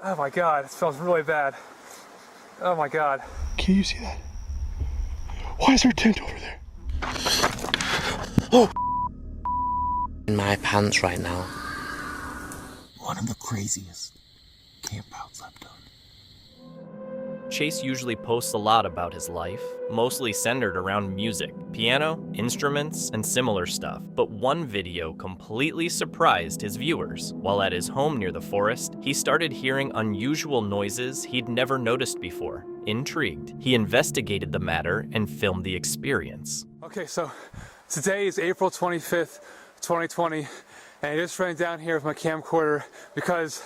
Oh my God, it smells really bad. Oh my God. Can you see that? Why is there a tent over there? Oh! In my pants right now. One of the craziest campouts I've done. Chase usually posts a lot about his life, mostly centered around music, piano, instruments, and similar stuff. But one video completely surprised his viewers. While at his home near the forest, he started hearing unusual noises he'd never noticed before. Intrigued, he investigated the matter and filmed the experience. Okay, so today is April 25th, 2020, and I just ran down here with my camcorder because,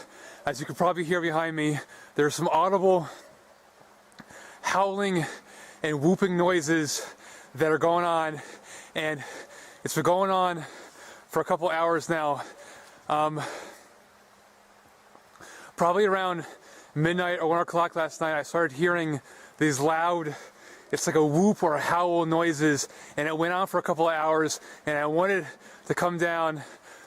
as you can probably hear behind me, there's some audible howling and whooping noises that are going on, and it's been going on for a couple hours now. Probably around midnight or 1 o'clock last night, I started hearing these loud, it's like a whoop or a howl noises, and it went on for a couple of hours, and I wanted to come down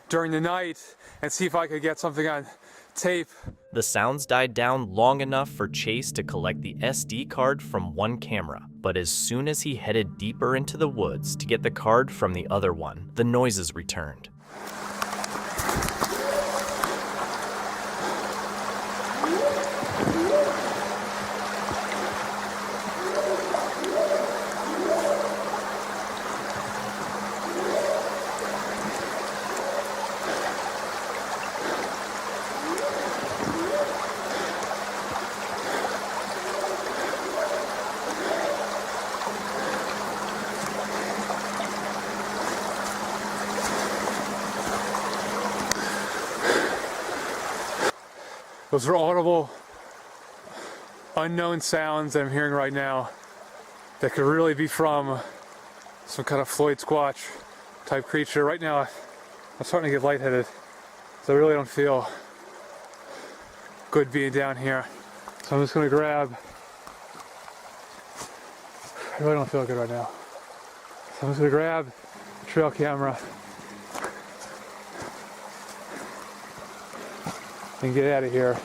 during the night and see if I could get something on tape. The sounds died down long enough for Chase to collect the SD card from one camera, but as soon as he headed deeper into the woods to get the card from the other one, the noises returned. Those are audible, unknown sounds that I'm hearing right now that could really be from some kind of Floyd Squatch type creature. Right now, I'm starting to get lightheaded, so I really don't feel good being down here. So I'm just gonna grab, I really don't feel good right now. So I'm just gonna grab the trail camera and get out of here.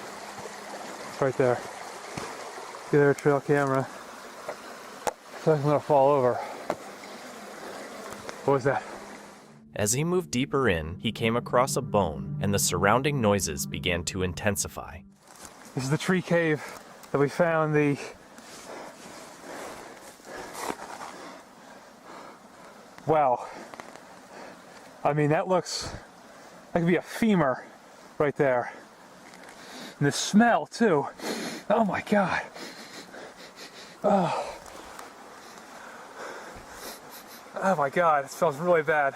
It's right there. Get there, trail camera. So I'm gonna fall over. What was that? As he moved deeper in, he came across a bone, and the surrounding noises began to intensify. This is the tree cave that we found the wow. I mean, that could be a femur right there. And the smell too. Oh my God. Oh. Oh my God, it smells really bad.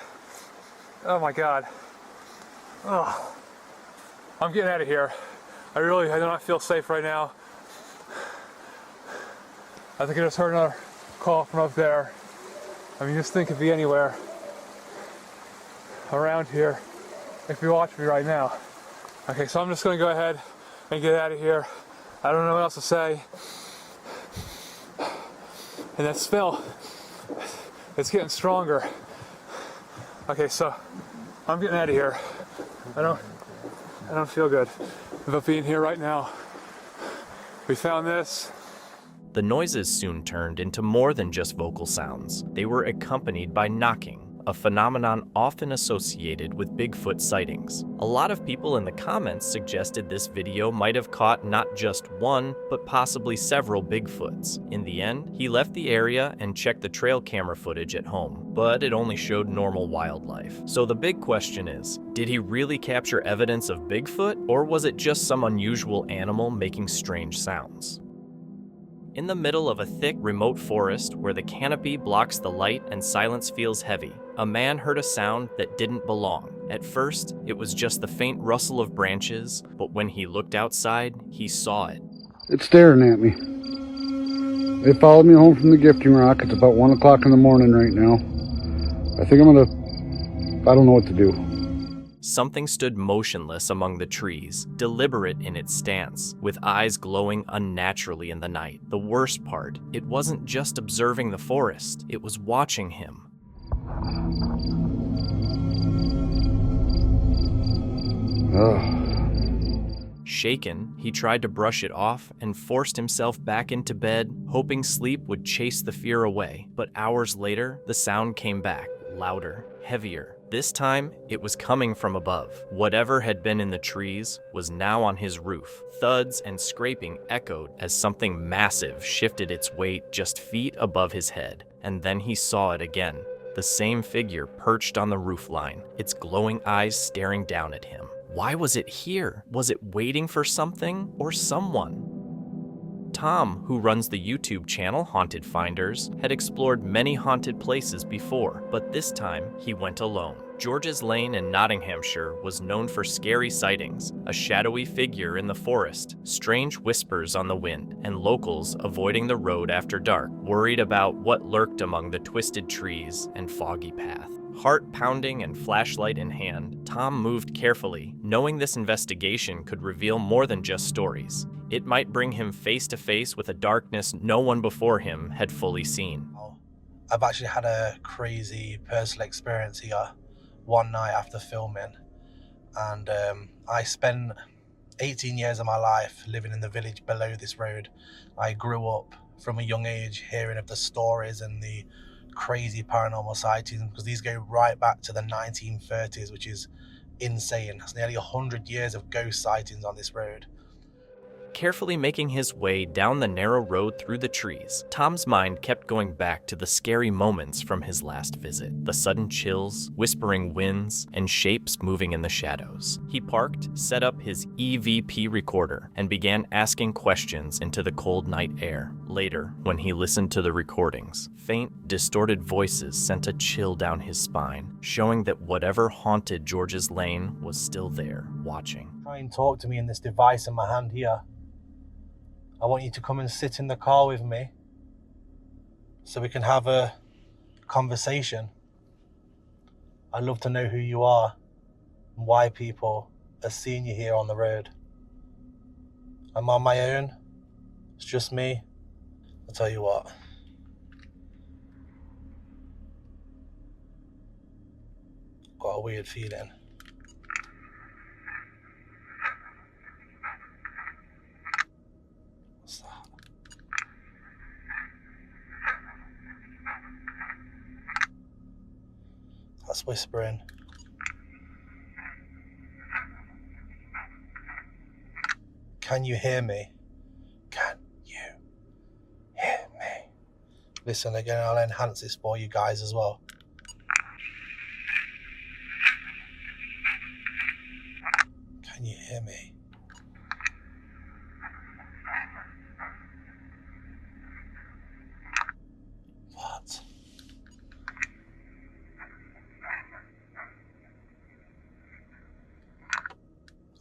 Oh my God. Oh. I'm getting out of here. I do not feel safe right now. I think I just heard another call from up there. I mean, this thing could be anywhere around here if you watch me right now. Okay, so I'm just gonna go ahead and get out of here. I don't know what else to say. And that smell, it's getting stronger. Okay, so I'm getting out of here. I don't feel good about being here right now. We found this. The noises soon turned into more than just vocal sounds. They were accompanied by knocking, a phenomenon often associated with Bigfoot sightings. A lot of people in the comments suggested this video might have caught not just one, but possibly several Bigfoots. In the end, he left the area and checked the trail camera footage at home, but it only showed normal wildlife. So the big question is, did he really capture evidence of Bigfoot, or was it just some unusual animal making strange sounds? In the middle of a thick, remote forest where the canopy blocks the light and silence feels heavy, a man heard a sound that didn't belong. At first, it was just the faint rustle of branches, but when he looked outside, he saw it. It's staring at me. They followed me home from the gifting rock. It's about 1 o'clock in the morning right now. I don't know what to do. Something stood motionless among the trees, deliberate in its stance, with eyes glowing unnaturally in the night. The worst part, it wasn't just observing the forest, it was watching him. Shaken, he tried to brush it off and forced himself back into bed, hoping sleep would chase the fear away. But hours later, the sound came back, louder, heavier. This time, it was coming from above. Whatever had been in the trees was now on his roof. Thuds and scraping echoed as something massive shifted its weight just feet above his head. And then he saw it again. The same figure perched on the roofline, its glowing eyes staring down at him. Why was it here? Was it waiting for something or someone? Tom, who runs the YouTube channel Haunted Finders, had explored many haunted places before, but this time he went alone. George's Lane in Nottinghamshire was known for scary sightings, a shadowy figure in the forest, strange whispers on the wind, and locals avoiding the road after dark, worried about what lurked among the twisted trees and foggy path. Heart pounding and flashlight in hand, Tom moved carefully, knowing this investigation could reveal more than just stories. It might bring him face to face with a darkness no one before him had fully seen. I've actually had a crazy personal experience here one night after filming, and I spent 18 years of my life living in the village below this road. I grew up from a young age hearing of the stories and the crazy paranormal sightings, because these go right back to the 1930s, which is insane. That's nearly 100 years of ghost sightings on this road. Carefully making his way down the narrow road through the trees, Tom's mind kept going back to the scary moments from his last visit. The sudden chills, whispering winds, and shapes moving in the shadows. He parked, set up his EVP recorder, and began asking questions into the cold night air. Later, when he listened to the recordings, faint, distorted voices sent a chill down his spine, showing that whatever haunted George's Lane was still there, watching. Try and talk to me in this device in my hand here. I want you to come and sit in the car with me so we can have a conversation. I'd love to know who you are and why people are seeing you here on the road. I'm on my own. It's just me. I'll tell you what. Got a weird feeling. What's that? That's whispering. Can you hear me? Can you hear me? Listen again, I'll enhance this for you guys as well. Can you hear me? What?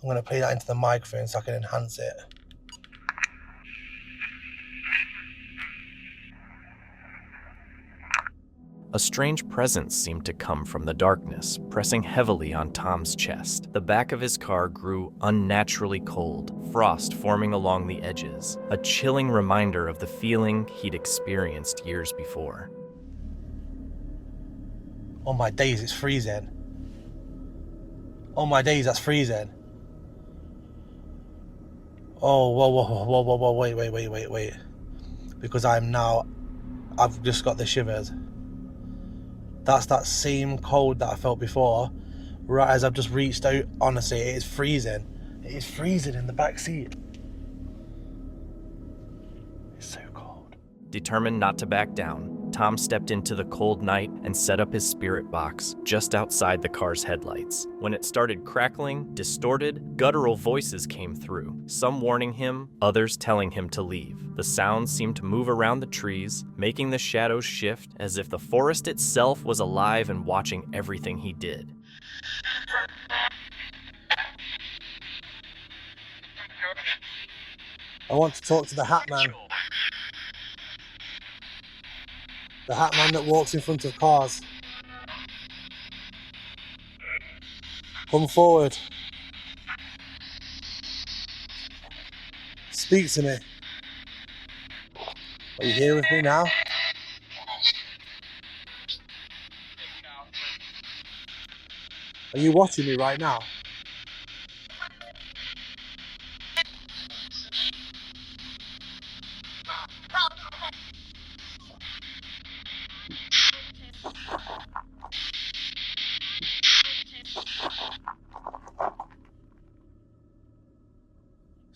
I'm going to play that into the microphone so I can enhance it. A strange presence seemed to come from the darkness, pressing heavily on Tom's chest. The back of his car grew unnaturally cold, frost forming along the edges, a chilling reminder of the feeling he'd experienced years before. Oh my days, it's freezing. Oh my days, that's freezing. Oh, whoa, wait. Because I've just got the shivers. That's that same cold that I felt before, right as I've just reached out. Honestly, it is freezing. It is freezing in the back seat. It's so cold. Determined not to back down, Tom stepped into the cold night and set up his spirit box just outside the car's headlights. When it started crackling, distorted, guttural voices came through, some warning him, others telling him to leave. The sounds seemed to move around the trees, making the shadows shift as if the forest itself was alive and watching everything he did. I want to talk to the Hat Man. The Hat Man that walks in front of cars. Come forward. Speak to me. Are you here with me now? Are you watching me right now?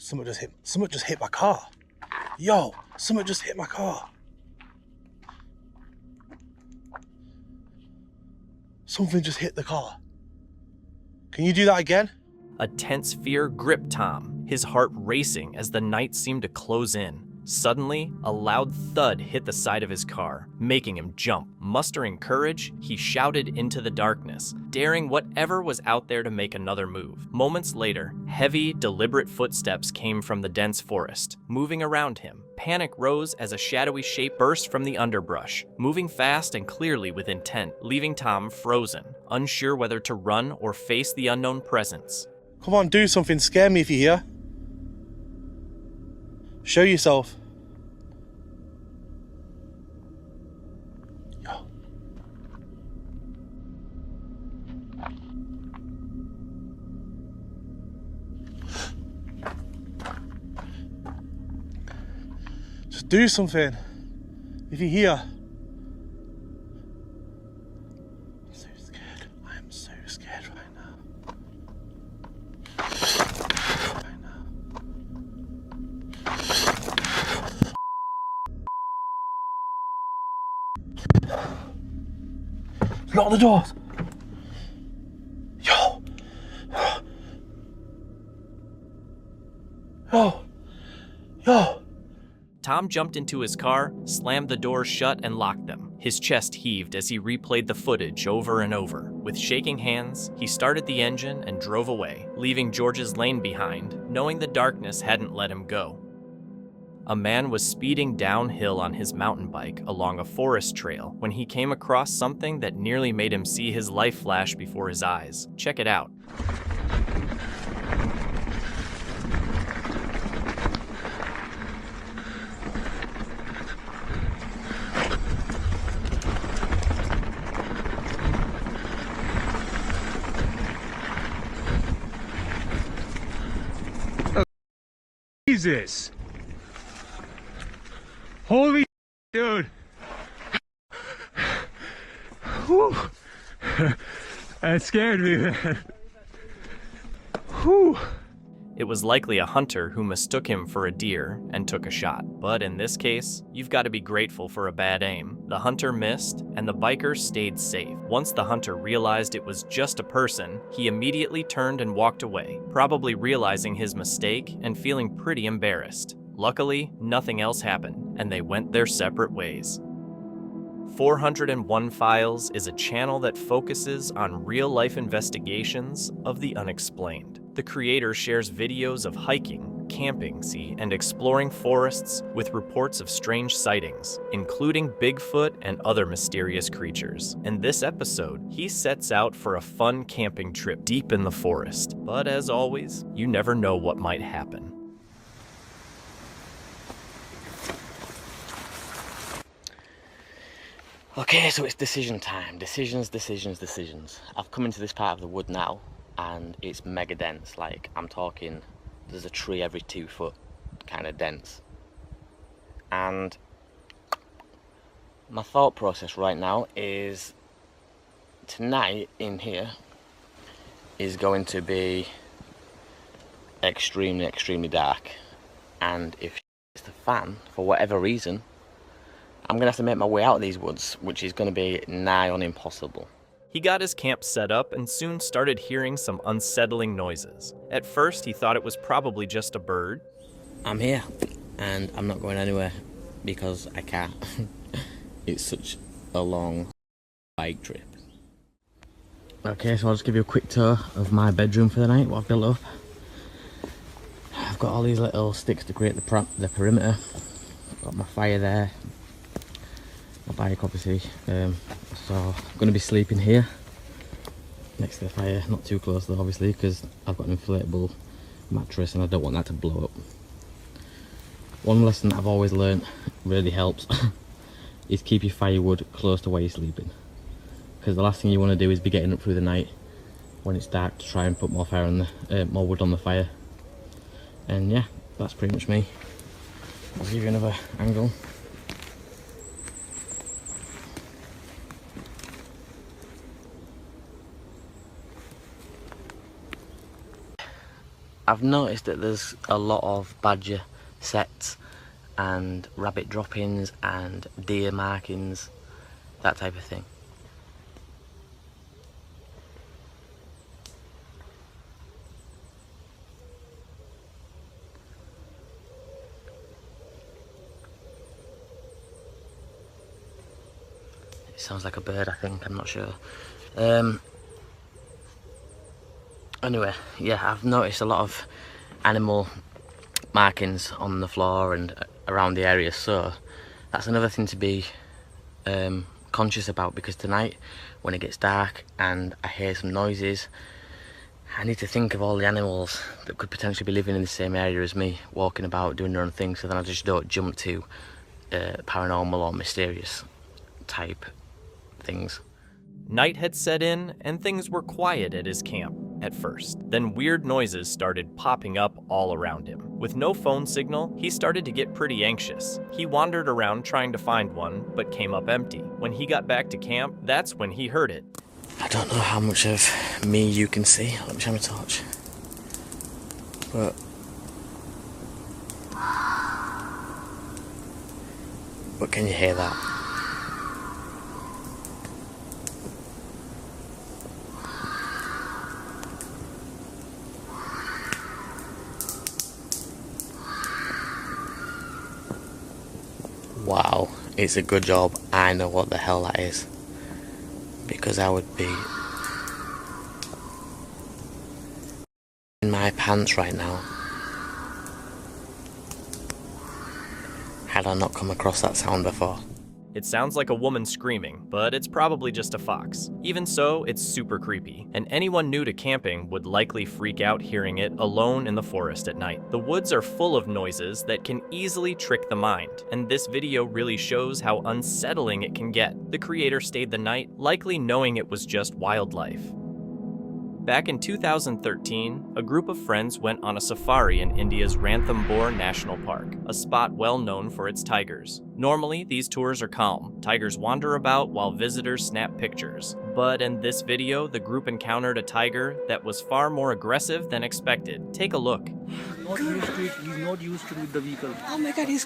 Someone just hit my car. Yo, someone just hit my car. Something just hit the car. Can you do that again? A tense fear gripped Tom, his heart racing as the night seemed to close in. Suddenly, a loud thud hit the side of his car, making him jump. Mustering courage, he shouted into the darkness, daring whatever was out there to make another move. Moments later, heavy, deliberate footsteps came from the dense forest, moving around him. Panic rose as a shadowy shape burst from the underbrush, moving fast and clearly with intent, leaving Tom frozen, unsure whether to run or face the unknown presence. Come on, do something. Scare me if you're here. Show yourself. Yo. Just do something. If you're here. I'm so scared. I'm so scared right now. Lock the doors. Yo. Yo. Yo. Tom jumped into his car, slammed the doors shut, and locked them. His chest heaved as he replayed the footage over and over. With shaking hands, he started the engine and drove away, leaving George's lane behind, knowing the darkness hadn't let him go. A man was speeding downhill on his mountain bike along a forest trail when he came across something that nearly made him see his life flash before his eyes. Check it out. Jesus. Holy dude. Whew. That scared me, man. Whew. It was likely a hunter who mistook him for a deer and took a shot. But in this case, you've got to be grateful for a bad aim. The hunter missed, and the biker stayed safe. Once the hunter realized it was just a person, he immediately turned and walked away, probably realizing his mistake and feeling pretty embarrassed. Luckily, nothing else happened, and they went their separate ways. 401 Files is a channel that focuses on real-life investigations of the unexplained. The creator shares videos of hiking, camping, and exploring forests with reports of strange sightings, including Bigfoot and other mysterious creatures. In this episode, he sets out for a fun camping trip deep in the forest. But as always, you never know what might happen. Okay, so it's decision time. Decisions. I've come into this part of the wood now, and it's mega dense. Like, I'm talking, there's a tree every 2 foot, kind of dense. And my thought process right now is tonight in here is going to be extremely dark. And if it's the fan, for whatever reason, I'm going to have to make my way out of these woods, which is going to be nigh on impossible. He got his camp set up and soon started hearing some unsettling noises. At first, he thought it was probably just a bird. I'm here, and I'm not going anywhere because I can't. It's such a long bike trip. Okay, so I'll just give you a quick tour of my bedroom for the night, what I've built up. I've got all these little sticks to create the perimeter. Got my fire there. My bike, obviously. So I'm going to be sleeping here next to the fire, not too close though, obviously, because I've got an inflatable mattress and I don't want that to blow up. One lesson that I've always learnt really helps is keep your firewood close to where you're sleeping, because the last thing you want to do is be getting up through the night when it's dark to try and put more more wood on the fire. And yeah, that's pretty much me. I'll give you another angle. I've noticed that there's a lot of badger sets and rabbit drop-ins and deer markings, that type of thing. It sounds like a bird, I think, I'm not sure. Anyway, yeah, I've noticed a lot of animal markings on the floor and around the area, so that's another thing to be conscious about, because tonight when it gets dark and I hear some noises, I need to think of all the animals that could potentially be living in the same area as me, walking about, doing their own thing, so then I just don't jump to paranormal or mysterious type things. Night had set in, and things were quiet at his camp at first. Then weird noises started popping up all around him. With no phone signal, he started to get pretty anxious. He wandered around trying to find one, but came up empty. When he got back to camp, that's when he heard it. I don't know how much of me you can see. Let me shine my torch. But can you hear that? Wow, it's a good job I know what the hell that is, because I would be in my pants right now had I not come across that sound before. It sounds like a woman screaming, but it's probably just a fox. Even so, it's super creepy, and anyone new to camping would likely freak out hearing it alone in the forest at night. The woods are full of noises that can easily trick the mind, and this video really shows how unsettling it can get. The creator stayed the night, likely knowing it was just wildlife. Back in 2013, a group of friends went on a safari in India's Ranthambore National Park, a spot well known for its tigers. Normally, these tours are calm. Tigers wander about while visitors snap pictures. But in this video, the group encountered a tiger that was far more aggressive than expected. Take a look. Not used to it. He's not used to the vehicle. Oh my god, he's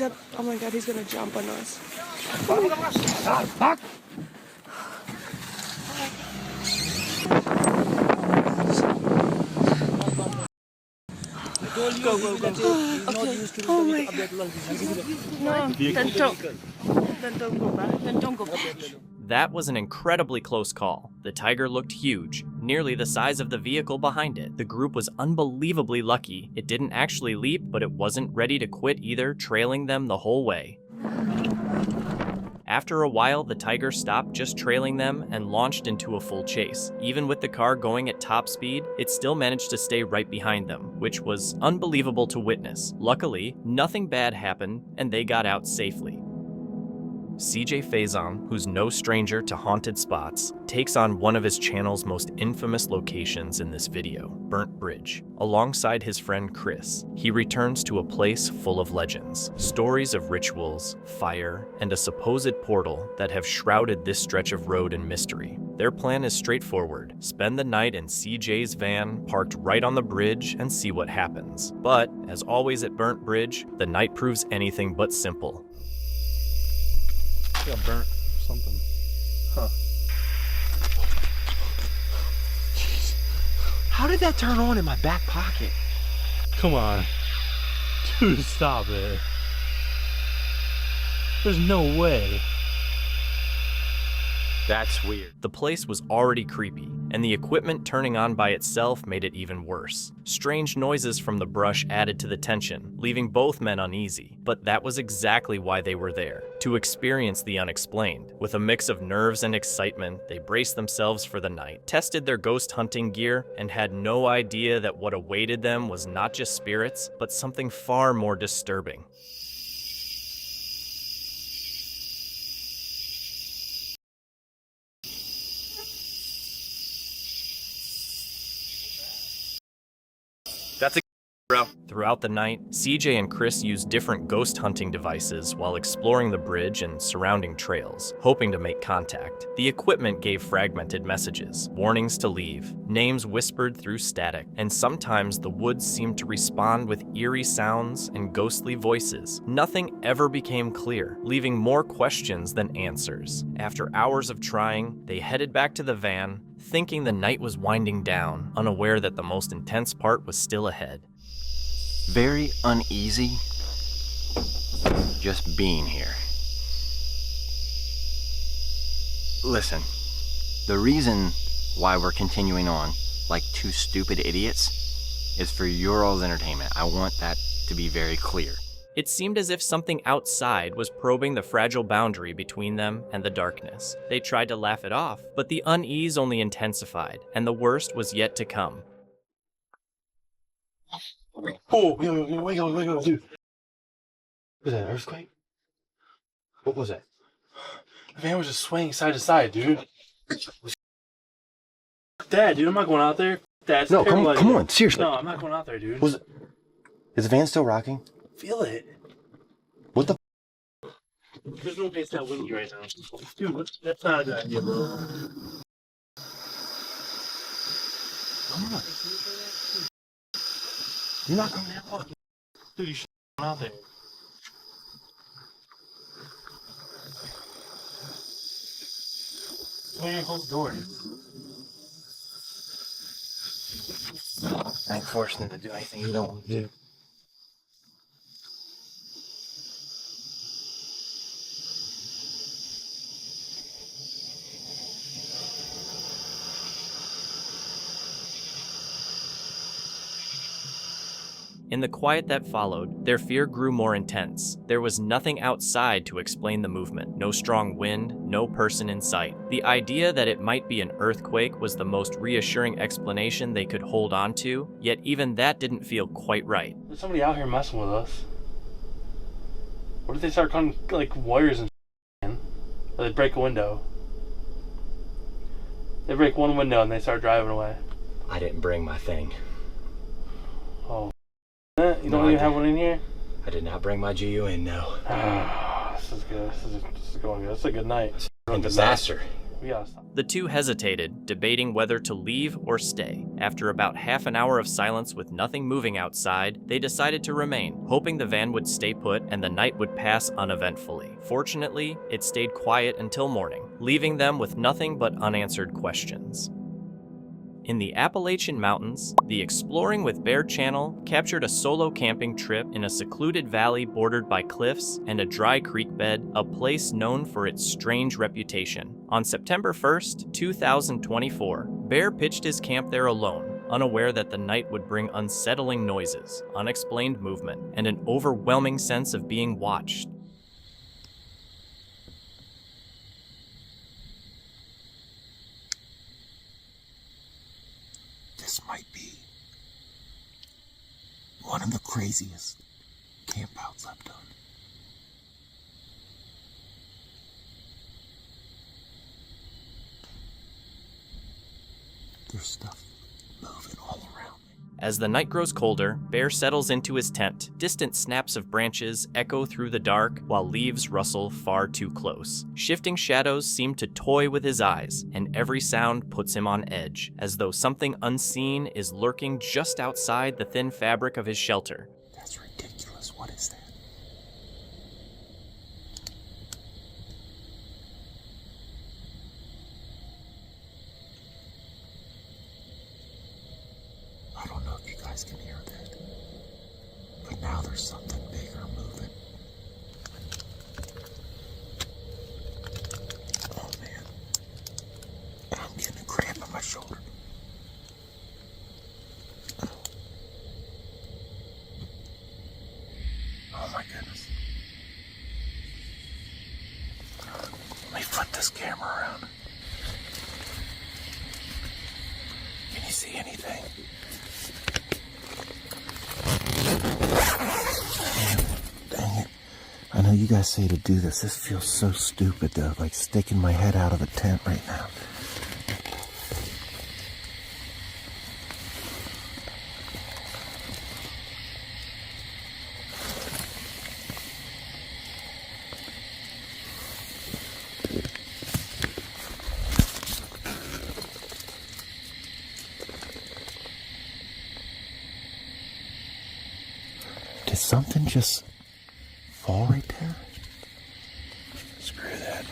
up. Oh my god, he's gonna jump on us. Go. He's not used to Oh the my vehicle. No, then don't go back. Then don't go back. That was an incredibly close call. The tiger looked huge, nearly the size of the vehicle behind it. The group was unbelievably lucky. It didn't actually leap, but it wasn't ready to quit either, trailing them the whole way. After a while, the tiger stopped just trailing them and launched into a full chase. Even with the car going at top speed, it still managed to stay right behind them, which was unbelievable to witness. Luckily, nothing bad happened, and they got out safely. CJ Faison, who's no stranger to haunted spots, takes on one of his channel's most infamous locations in this video, Burnt Bridge. Alongside his friend Chris, he returns to a place full of legends, stories of rituals, fire, and a supposed portal that have shrouded this stretch of road in mystery. Their plan is straightforward: spend the night in CJ's van parked right on the bridge and see what happens. But, as always at Burnt Bridge, the night proves anything but simple. Got burnt something. Huh. Jeez. How did that turn on in my back pocket? Come on. Dude, stop it. There's no way. That's weird. The place was already creepy, and the equipment turning on by itself made it even worse. Strange noises from the brush added to the tension, leaving both men uneasy. But that was exactly why they were there, to experience the unexplained. With a mix of nerves and excitement, they braced themselves for the night, tested their ghost hunting gear, and had no idea that what awaited them was not just spirits, but something far more disturbing. That's Throughout the night, CJ and Chris used different ghost hunting devices while exploring the bridge and surrounding trails, hoping to make contact. The equipment gave fragmented messages, warnings to leave, names whispered through static, and sometimes the woods seemed to respond with eerie sounds and ghostly voices. Nothing ever became clear, leaving more questions than answers. After hours of trying, they headed back to the van, thinking the night was winding down, unaware that the most intense part was still ahead. Very uneasy just being here. Listen, the reason why we're continuing on like two stupid idiots is for your all's entertainment. I want that to be very clear. It seemed as if something outside was probing the fragile boundary between them and the darkness. They tried to laugh it off, but the unease only intensified, and the worst was yet to come. Oh, wake up, dude. Was that an earthquake? What was that? The van was just swaying side to side, dude. Dad, dude, I'm not going out there. Dad, no, come on, seriously. No, I'm not going out there, dude. Is the van still rocking? Feel it. What the? There's no place that windy right now. Dude, that's not a good idea, bro. Come on. You're not coming out. Dude, you should go out there. Why you close the door? I ain't forcing them to do anything you don't want to do. In the quiet that followed, their fear grew more intense. There was nothing outside to explain the movement, no strong wind, no person in sight. The idea that it might be an earthquake was the most reassuring explanation they could hold on to, yet even that didn't feel quite right. There's somebody out here messing with us. What if they start cutting like wires and in? Or they break a window? They break one window and they start driving away. I didn't bring my thing. Oh. You don't even have one in here? I did not bring my GU in, no. This is good. This is going good. It's a good night. It's a disaster. We gotta stop. The two hesitated, debating whether to leave or stay. After about half an hour of silence with nothing moving outside, they decided to remain, hoping the van would stay put and the night would pass uneventfully. Fortunately, it stayed quiet until morning, leaving them with nothing but unanswered questions. In the Appalachian Mountains, the Exploring with Bear channel captured a solo camping trip in a secluded valley bordered by cliffs and a dry creek bed, a place known for its strange reputation. On September 1st, 2024, Bear pitched his camp there alone, unaware that the night would bring unsettling noises, unexplained movement, and an overwhelming sense of being watched. This might be one of the craziest campouts I've done. There's stuff moving all around me. As the night grows colder, Bear settles into his tent. Distant snaps of branches echo through the dark, while leaves rustle far too close. Shifting shadows seem to toy with his eyes, and every sound puts him on edge, as though something unseen is lurking just outside the thin fabric of his shelter. That's ridiculous. What is that? I don't know if you guys can hear that, but now there's something bigger moving. Oh man, I'm getting a cramp in my shoulder. Oh my goodness. Let me flip this camera around. Can you see anything? Dang it. I know you guys say to do this. This feels so stupid though, like sticking my head out of the tent right now. something just fall right there? Screw that.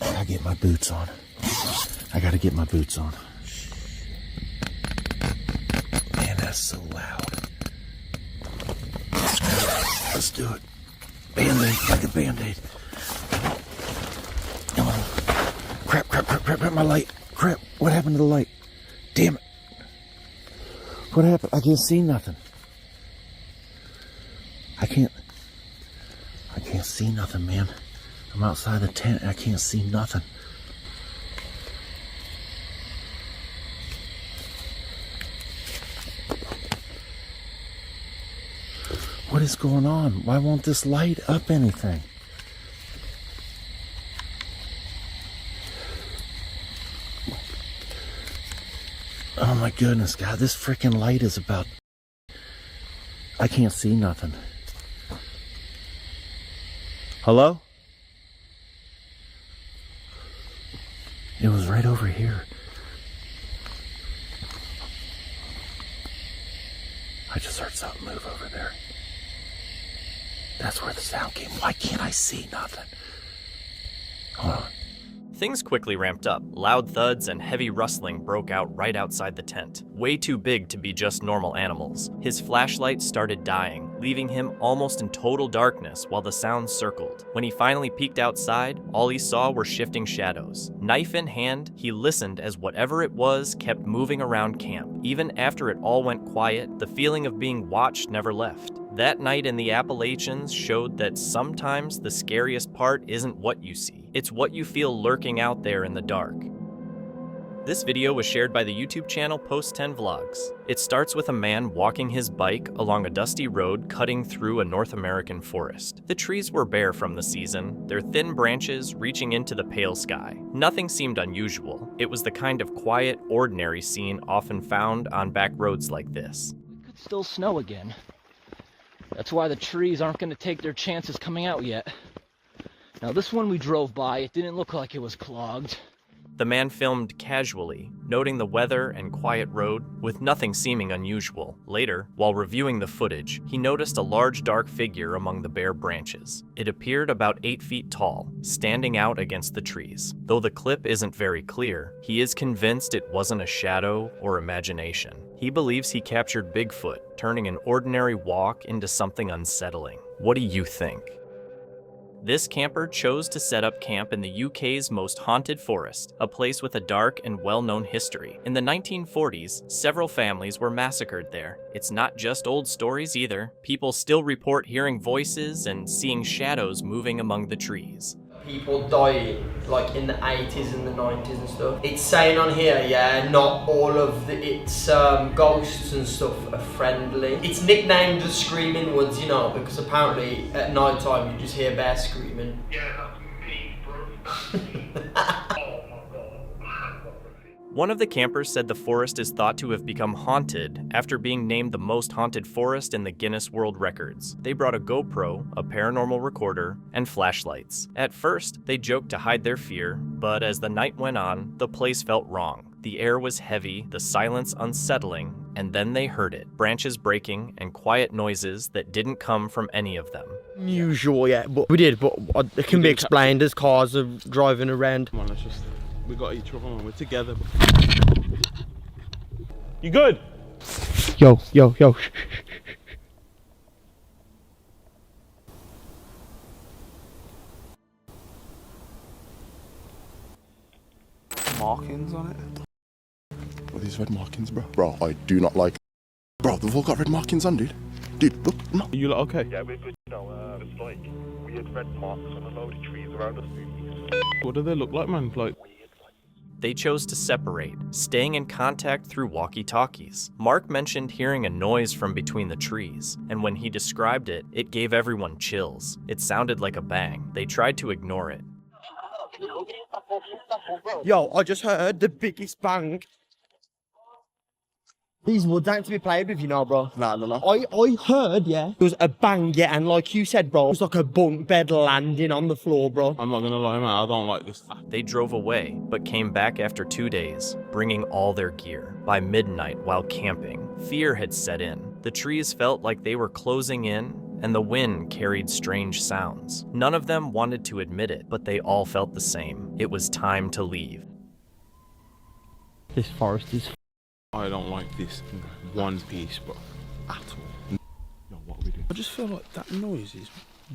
I gotta get my boots on. Man, that's so loud. Let's do it. Band-aid, like a band-aid. Come on. Crap, my light. Crap, what happened to the light? Damn it. What happened? I can't see nothing. I can't see nothing, man. I'm outside the tent and I can't see nothing. What is going on? Why won't this light up anything? Oh my goodness, God, this freaking light is about... I can't see nothing. Hello? It was right over here. I just heard something move over there. That's where the sound came. Why can't I see nothing? Hold on. Things quickly ramped up. Loud thuds and heavy rustling broke out right outside the tent. Way too big to be just normal animals. His flashlight started dying, leaving him almost in total darkness while the sounds circled. When he finally peeked outside, all he saw were shifting shadows. Knife in hand, he listened as whatever it was kept moving around camp. Even after it all went quiet, the feeling of being watched never left. That night in the Appalachians showed that sometimes the scariest part isn't what you see. It's what you feel lurking out there in the dark. This video was shared by the YouTube channel Post 10 Vlogs. It starts with a man walking his bike along a dusty road cutting through a North American forest. The trees were bare from the season, their thin branches reaching into the pale sky. Nothing seemed unusual. It was the kind of quiet, ordinary scene often found on back roads like this. It could still snow again. That's why the trees aren't going to take their chances coming out yet. Now this one we drove by, it didn't look like it was clogged. The man filmed casually, noting the weather and quiet road with nothing seeming unusual. Later, while reviewing the footage, he noticed a large dark figure among the bare branches. It appeared about 8 feet tall, standing out against the trees. Though the clip isn't very clear, he is convinced it wasn't a shadow or imagination. He believes he captured Bigfoot, turning an ordinary walk into something unsettling. What do you think? This camper chose to set up camp in the UK's most haunted forest, a place with a dark and well-known history. In the 1940s, several families were massacred there. It's not just old stories either. People still report hearing voices and seeing shadows moving among the trees. People die like in the 80s and the 90s and stuff. It's saying on here, yeah, not all of its ghosts and stuff are friendly. It's nicknamed the Screaming Woods, you know, because apparently at night time you just hear bears screaming. Yeah, that's me, bro. One of the campers said the forest is thought to have become haunted after being named the most haunted forest in the Guinness World Records. They brought a GoPro, a paranormal recorder, and flashlights. At first, they joked to hide their fear, but as the night went on, the place felt wrong. The air was heavy, the silence unsettling, and then they heard it. Branches breaking and quiet noises that didn't come from any of them. Usual, yeah, but we did, but it can be explained as cars are driving around. Come on, let's just... We got each other and we're together. You good? Yo. Markings on it? What are these red markings, bro? Bro, I do not like... Bro, they've all got red markings on, dude. Dude, look. Are you lot okay? Yeah, we're good. You know, it's like weird red marks on a load of trees around us. What do they look like, man? Like... They chose to separate, staying in contact through walkie-talkies. Mark mentioned hearing a noise from between the trees, and when he described it, it gave everyone chills. It sounded like a bang. They tried to ignore it. Yo, I just heard the biggest bang. These woods ain't to be played with, you know, bro. No. I heard, yeah, there was a bang, yeah, and like you said, bro, it was like a bunk bed landing on the floor, bro. I'm not gonna lie, man, I don't like this. They drove away, but came back after 2 days, bringing all their gear. By midnight, while camping, fear had set in. The trees felt like they were closing in, and the wind carried strange sounds. None of them wanted to admit it, but they all felt the same. It was time to leave. This forest is... I don't like this in one piece, but at all. No, what are we doing? I just feel like that noise is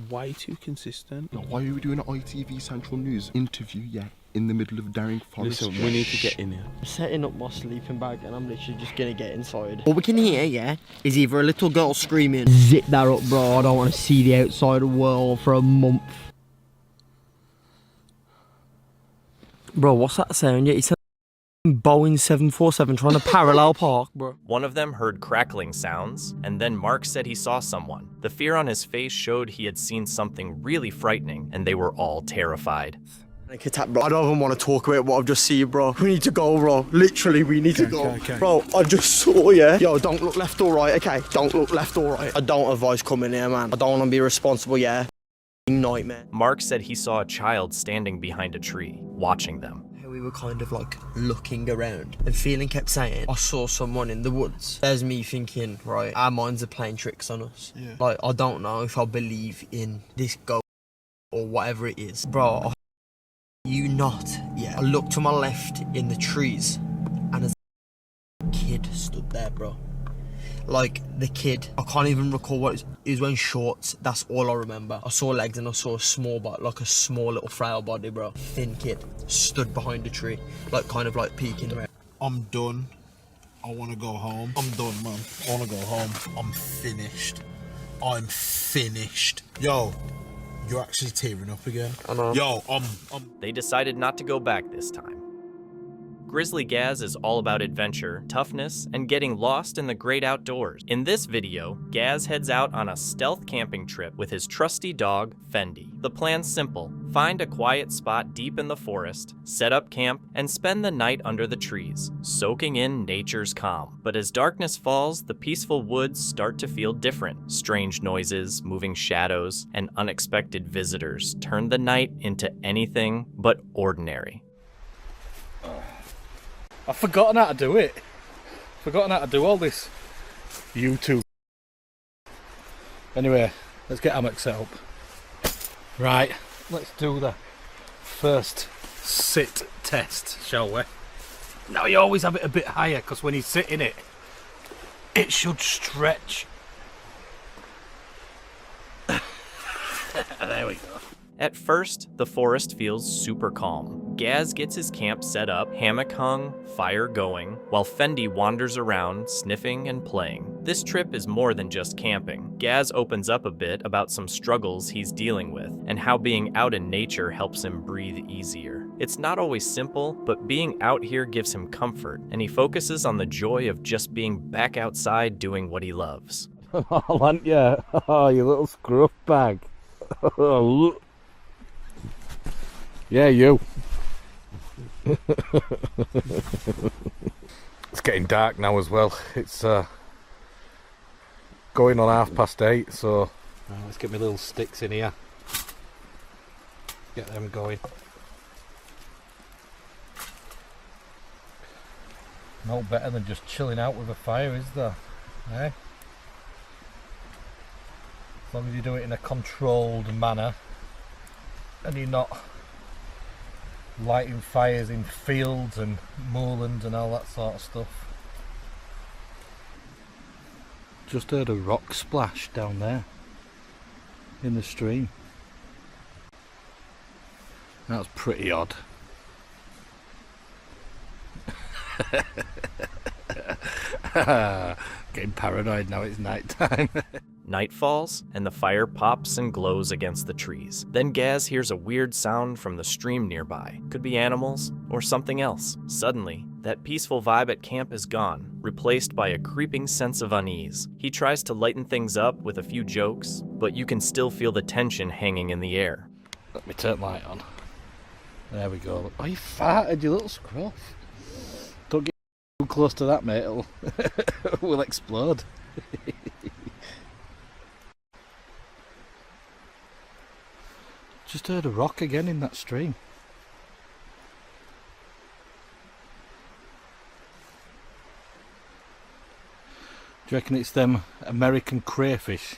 way too consistent. No, why are we doing an ITV Central News interview, in the middle of Daring Forest? Listen, we need to get in here. I'm setting up my sleeping bag and I'm literally just gonna get inside. All we can hear, is either a little girl screaming, "Zip that up, bro, I don't want to see the outside world for a month." Bro, what's that sound? It's a Boeing 747 trying to parallel park, bro. One of them heard crackling sounds, and then Mark said he saw someone. The fear on his face showed he had seen something really frightening, and they were all terrified. Bro, I don't even want to talk about what I've just seen, bro. We need to go, bro. Literally, we need to go. Okay. Bro, I just saw you. Yo, don't look left or right, okay? Don't look left or right. I don't advise coming here, man. I don't want to be responsible, yeah? Nightmare. Mark said he saw a child standing behind a tree, watching them. We were kind of like looking around, and feeling kept saying, "I saw someone in the woods." There's me thinking, right, our minds are playing tricks on us. Yeah. Like, I don't know if I believe in this ghost or whatever it is. Bro, you not, yeah. I looked to my left in the trees, and a kid stood there, bro. Like, the kid, I can't even recall what it was. He was wearing shorts, that's all I remember. I saw legs and I saw a small body, like a small little frail body, bro. Thin kid, stood behind a tree, like kind of like peeking around. I'm done. I want to go home. I'm done, man. I want to go home. I'm finished. I'm finished. Yo, you're actually tearing up again. I know. Yo, They decided not to go back this time. Grizzly Gaz is all about adventure, toughness, and getting lost in the great outdoors. In this video, Gaz heads out on a stealth camping trip with his trusty dog, Fendi. The plan's simple. Find a quiet spot deep in the forest, set up camp, and spend the night under the trees, soaking in nature's calm. But as darkness falls, the peaceful woods start to feel different. Strange noises, moving shadows, and unexpected visitors turn the night into anything but ordinary. I've forgotten how to do it. Forgotten how to do all this YouTube. Anyway, let's get Hammock set up. Right, let's do the first sit test, shall we? Now you always have it a bit higher, because when you sit in it, it should stretch. There we go. At first, the forest feels super calm. Gaz gets his camp set up, hammock hung, fire going, while Fendi wanders around, sniffing and playing. This trip is more than just camping. Gaz opens up a bit about some struggles he's dealing with, and how being out in nature helps him breathe easier. It's not always simple, but being out here gives him comfort, and he focuses on the joy of just being back outside doing what he loves. Oh, aren't you? Oh, you little scruff bag. Oh, yeah, you. It's getting dark now as well. It's going on 8:30, so let's get my little sticks in here. Get them going. No better than just chilling out with a fire, is there? Eh? As long as you do it in a controlled manner and you're not lighting fires in fields and moorlands and all that sort of stuff. Just heard a rock splash down there in the stream. That was pretty odd. Getting paranoid now, it's night time. Night falls, and the fire pops and glows against the trees. Then Gaz hears a weird sound from the stream nearby. Could be animals, or something else. Suddenly, that peaceful vibe at camp is gone, replaced by a creeping sense of unease. He tries to lighten things up with a few jokes, but you can still feel the tension hanging in the air. Let me turn light on. There we go. Oh, you farted, you little scruff. Don't get too close to that, mate. We'll explode. Just heard a rock again in that stream. Do you reckon it's them American crayfish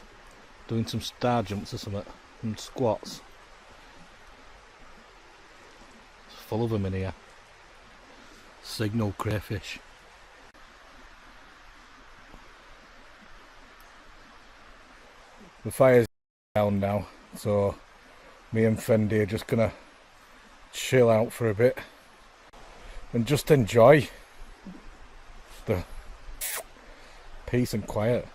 doing some star jumps or something and squats? It's full of them in here. Signal crayfish. The fire's down now, so me and Fendi are just gonna chill out for a bit and just enjoy the peace and quiet.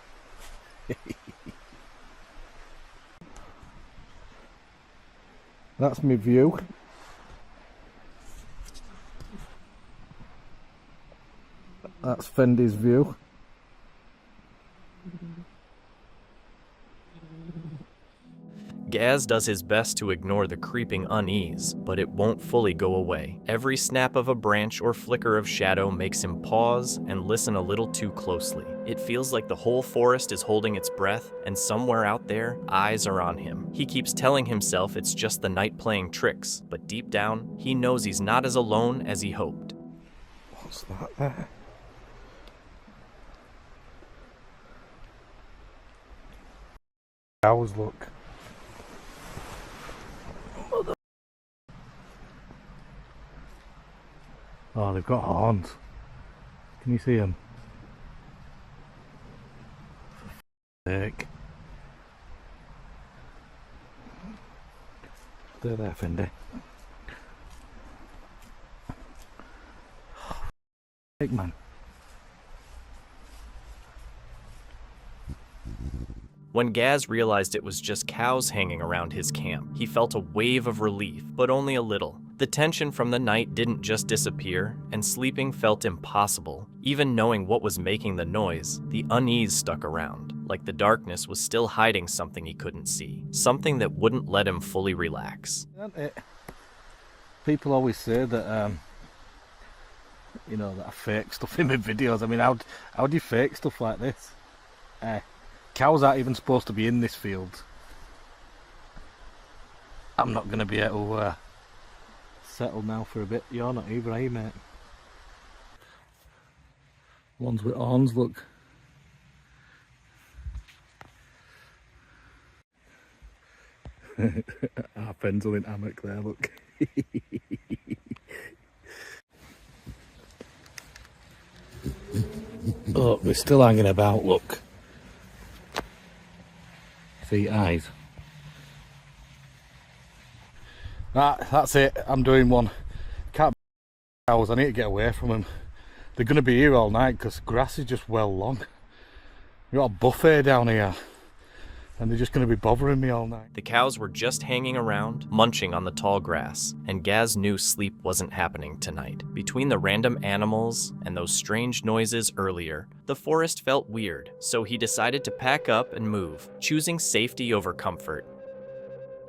That's my view. That's Fendi's view. Gaz does his best to ignore the creeping unease, but it won't fully go away. Every snap of a branch or flicker of shadow makes him pause and listen a little too closely. It feels like the whole forest is holding its breath, and somewhere out there, eyes are on him. He keeps telling himself it's just the night playing tricks, but deep down, he knows he's not as alone as he hoped. What's that there? Cows, look. Oh, they've got horns. Can you see them? Heck. Stay there, Fendi. Big man. When Gaz realized it was just cows hanging around his camp, he felt a wave of relief, but only a little. The tension from the night didn't just disappear, and sleeping felt impossible. Even knowing what was making the noise, the unease stuck around, like the darkness was still hiding something he couldn't see, something that wouldn't let him fully relax. People always say that, you know, that I fake stuff in my videos. I mean, how do you fake stuff like this? Cows aren't even supposed to be in this field. I'm not going to be able to settle now for a bit. You're not either, are you, mate? Ones with horns, look. Our pencil in hammock there, look. Oh, they're still hanging about, look. See, eyes. That's it, I'm doing one. Can't be hours, I need to get away from them. They're going to be here all night because grass is just well long. We've got a buffet down here and they're just going to be bothering me all night. The cows were just hanging around, munching on the tall grass, and Gaz knew sleep wasn't happening tonight. Between the random animals and those strange noises earlier, the forest felt weird, so he decided to pack up and move, choosing safety over comfort.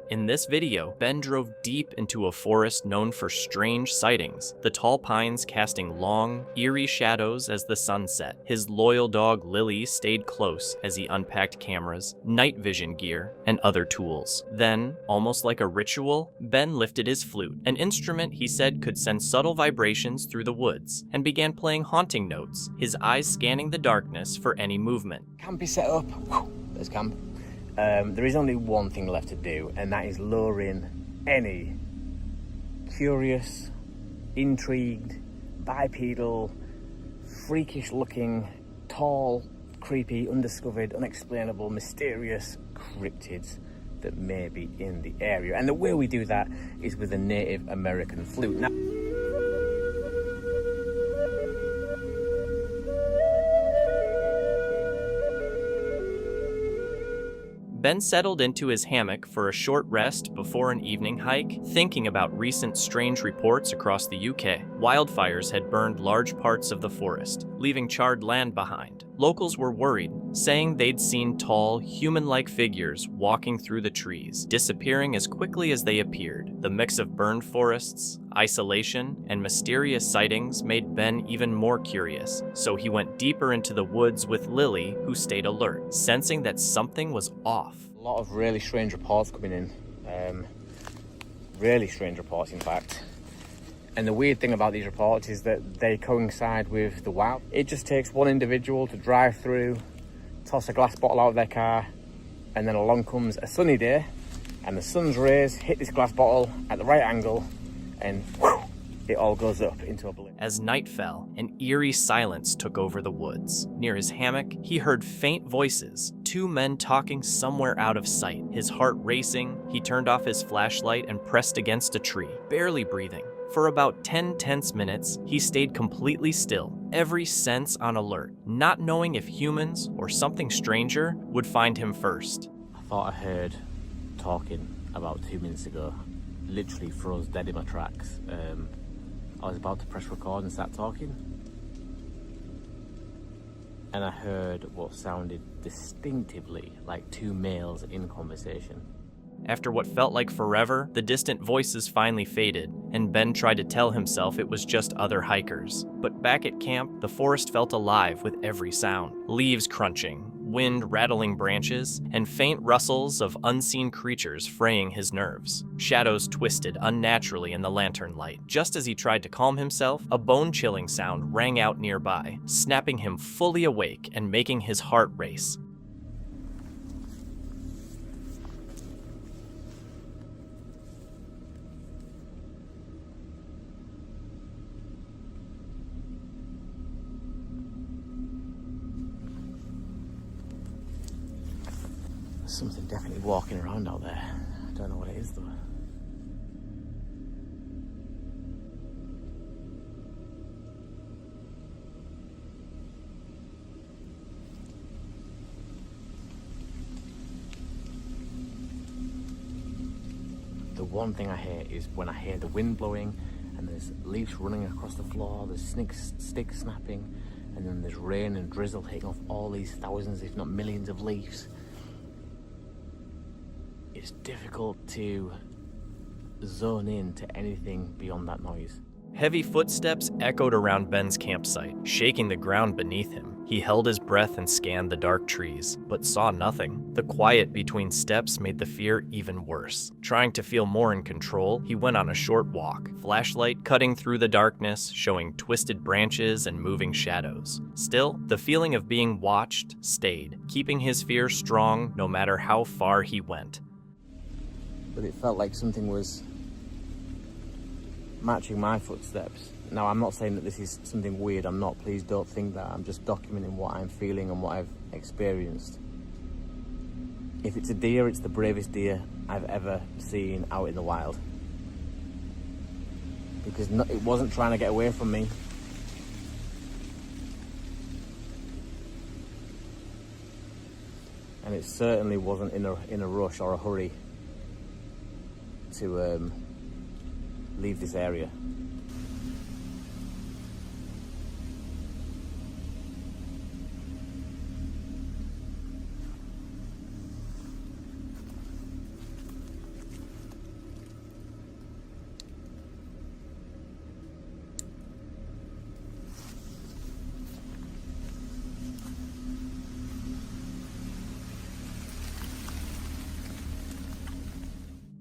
In this video, Ben drove deep into a forest known for strange sightings, the tall pines casting long, eerie shadows as the sun set. His loyal dog Lily stayed close as he unpacked cameras, night vision gear, and other tools. Then, almost like a ritual, Ben lifted his flute, an instrument he said could send subtle vibrations through the woods, and began playing haunting notes, his eyes scanning the darkness for any movement. Camp is set up. There's camp. There is only one thing left to do, and that is lure in any curious, intrigued, bipedal, freakish looking, tall, creepy, undiscovered, unexplainable, mysterious cryptids that may be in the area. And the way we do that is with a Native American flute. Now, Ben settled into his hammock for a short rest before an evening hike, thinking about recent strange reports across the UK. Wildfires had burned large parts of the forest, leaving charred land behind. Locals were worried, saying they'd seen tall, human-like figures walking through the trees, disappearing as quickly as they appeared. The mix of burned forests, isolation, and mysterious sightings made Ben even more curious, so he went deeper into the woods with Lily, who stayed alert, sensing that something was off. a lot of really strange reports coming in. Really strange reports, in fact. And the weird thing about these reports is that they coincide with the wild. It just takes one individual to drive through, toss a glass bottle out of their car, and then along comes a sunny day, and the sun's rays hit this glass bottle at the right angle, and whew, it all goes up into a balloon. As night fell, an eerie silence took over the woods. Near his hammock, he heard faint voices, 2 men talking somewhere out of sight. His heart racing, he turned off his flashlight and pressed against a tree, barely breathing. For about 10 tense minutes, he stayed completely still, every sense on alert, not knowing if humans or something stranger would find him first. I thought I heard talking about 2 minutes ago, literally froze dead in my tracks. I was about to press record and start talking, and I heard what sounded distinctively like 2 males in conversation. After what felt like forever, the distant voices finally faded, and Ben tried to tell himself it was just other hikers. But back at camp, the forest felt alive with every sound. Leaves crunching, wind rattling branches, and faint rustles of unseen creatures fraying his nerves. Shadows twisted unnaturally in the lantern light. Just as he tried to calm himself, a bone-chilling sound rang out nearby, snapping him fully awake and making his heart race. Something definitely walking around out there. I don't know what it is though. The one thing I hear is when I hear the wind blowing and there's leaves running across the floor, there's sticks snapping, and then there's rain and drizzle hitting off all these thousands, if not millions of leaves. It's difficult to zone in to anything beyond that noise. Heavy footsteps echoed around Ben's campsite, shaking the ground beneath him. He held his breath and scanned the dark trees, but saw nothing. The quiet between steps made the fear even worse. Trying to feel more in control, he went on a short walk, flashlight cutting through the darkness, showing twisted branches and moving shadows. Still, the feeling of being watched stayed, keeping his fear strong no matter how far he went. But it felt like something was matching my footsteps. Now, I'm not saying that this is something weird, I'm not, please don't think that. I'm just documenting what I'm feeling and what I've experienced. If it's a deer, it's the bravest deer I've ever seen out in the wild. Because it wasn't trying to get away from me. And it certainly wasn't in a rush or a hurry to leave this area.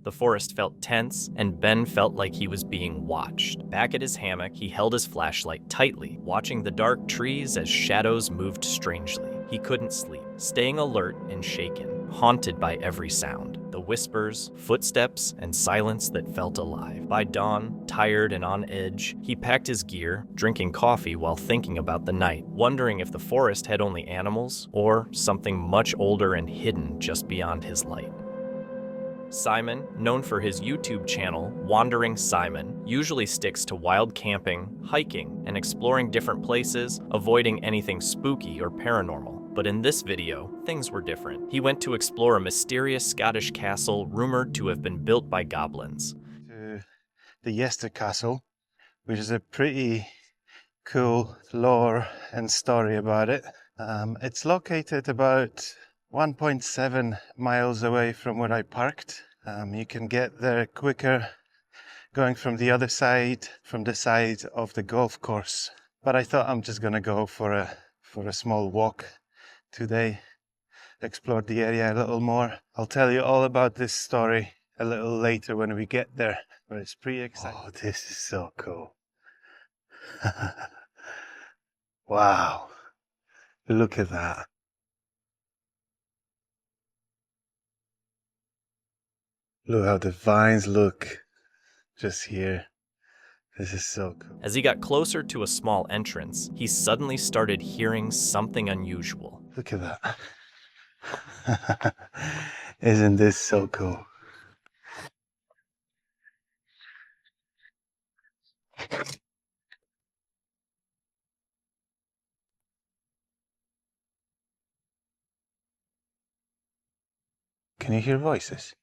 The forest felt tense, and Ben felt like he was being watched. Back at his hammock, he held his flashlight tightly, watching the dark trees as shadows moved strangely. He couldn't sleep, staying alert and shaken, haunted by every sound. The whispers, footsteps, and silence that felt alive. By dawn, tired and on edge, he packed his gear, drinking coffee while thinking about the night, wondering if the forest had only animals or something much older and hidden just beyond his light. Simon, known for his YouTube channel, Wandering Simon, usually sticks to wild camping, hiking, and exploring different places, avoiding anything spooky or paranormal. But in this video, things were different. He went to explore a mysterious Scottish castle rumored to have been built by goblins. To the Yester Castle, which is a pretty cool lore and story about it. It's located about 1.7 miles away from where I parked. You can get there quicker going from the other side, from the side of the golf course. But I thought I'm just gonna go for a small walk today, explore the area a little more. I'll tell you all about this story a little later when we get there, but it's pretty exciting. Oh, this is so cool. Wow, look at that. Look how the vines look just here. This is so cool. As he got closer to a small entrance, he suddenly started hearing something unusual. Look at that. Isn't this so cool? Can you hear voices?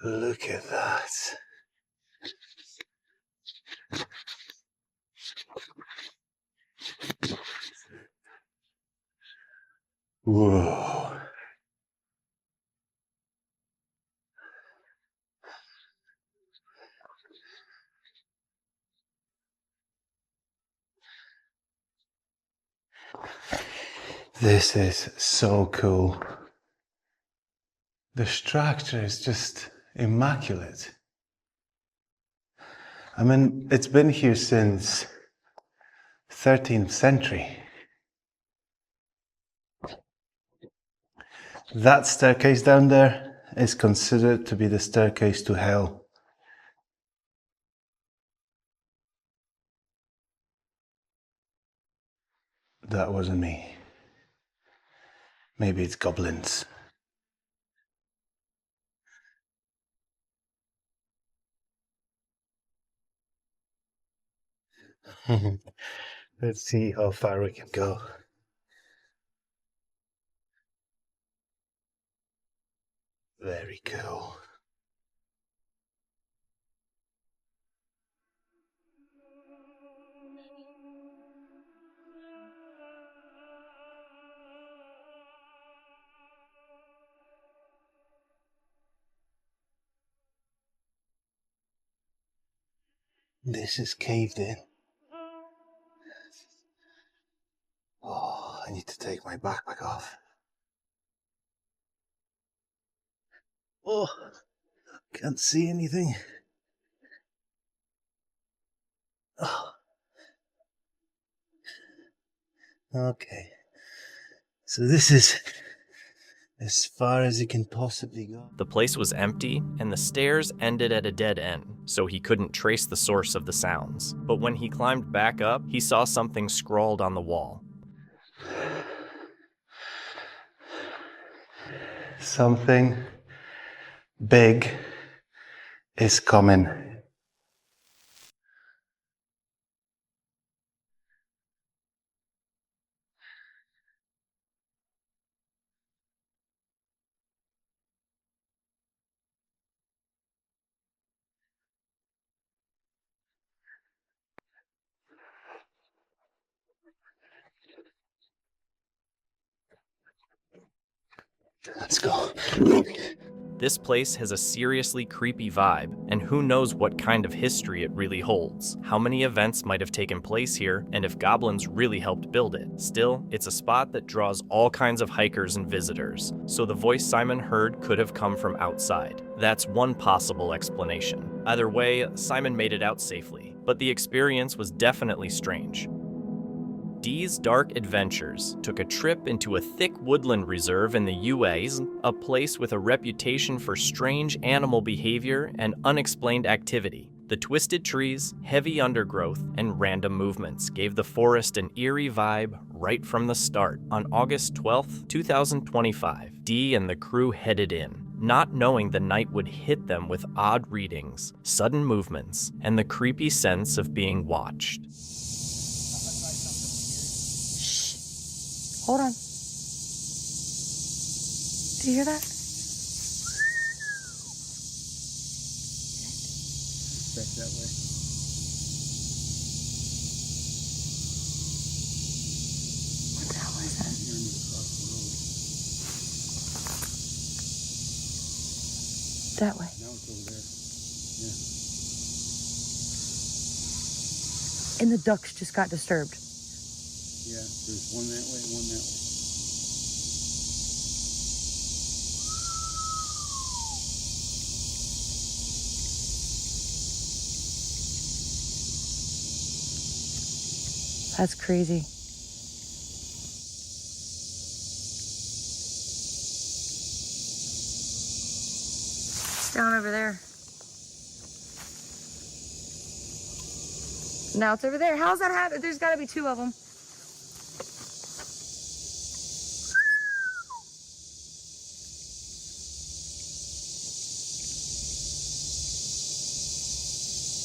Look at that. Whoa. This is so cool. The structure is just immaculate. I mean, it's been here since 13th century. That staircase down there is considered to be the staircase to hell. That wasn't me. Maybe it's goblins. Let's see how far we can go. Very cool. This is caved in. Oh, I need to take my backpack off. Oh, can't see anything. Oh. Okay. So this is as far as you can possibly go. The place was empty, and the stairs ended at a dead end, so he couldn't trace the source of the sounds. But when he climbed back up, he saw something scrawled on the wall. Something big is coming. Let's go. This place has a seriously creepy vibe, and who knows what kind of history it really holds, how many events might have taken place here, and if goblins really helped build it. Still, it's a spot that draws all kinds of hikers and visitors, so the voice Simon heard could have come from outside. That's one possible explanation. Either way, Simon made it out safely, but the experience was definitely strange. Dee's Dark Adventures took a trip into a thick woodland reserve in the UAs, a place with a reputation for strange animal behavior and unexplained activity. The twisted trees, heavy undergrowth, and random movements gave the forest an eerie vibe right from the start. On August 12, 2025, Dee and the crew headed in, not knowing the night would hit them with odd readings, sudden movements, and the creepy sense of being watched. Hold on. Do you hear that? Back that way. What the hell is that? That way. And the ducks just got disturbed. Yeah, there's one that way and one that way. That's crazy. It's down over there. Now it's over there. How's that happen? There's got to be two of them.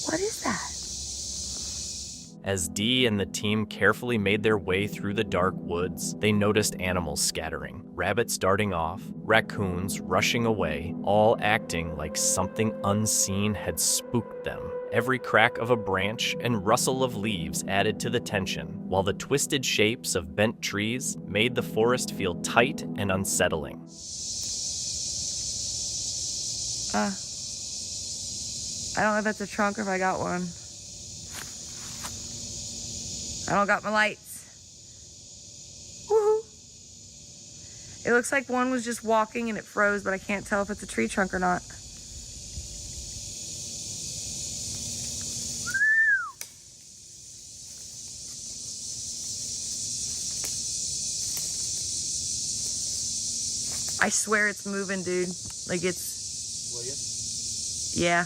What is that? As Dee and the team carefully made their way through the dark woods, they noticed animals scattering, rabbits darting off, raccoons rushing away, all acting like something unseen had spooked them. Every crack of a branch and rustle of leaves added to the tension, while the twisted shapes of bent trees made the forest feel tight and unsettling. I don't know if that's a trunk or if I got one. I don't got my lights. Woohoo! It looks like one was just walking and it froze, but I can't tell if it's a tree trunk or not. I swear it's moving, dude. Like it's... Yeah.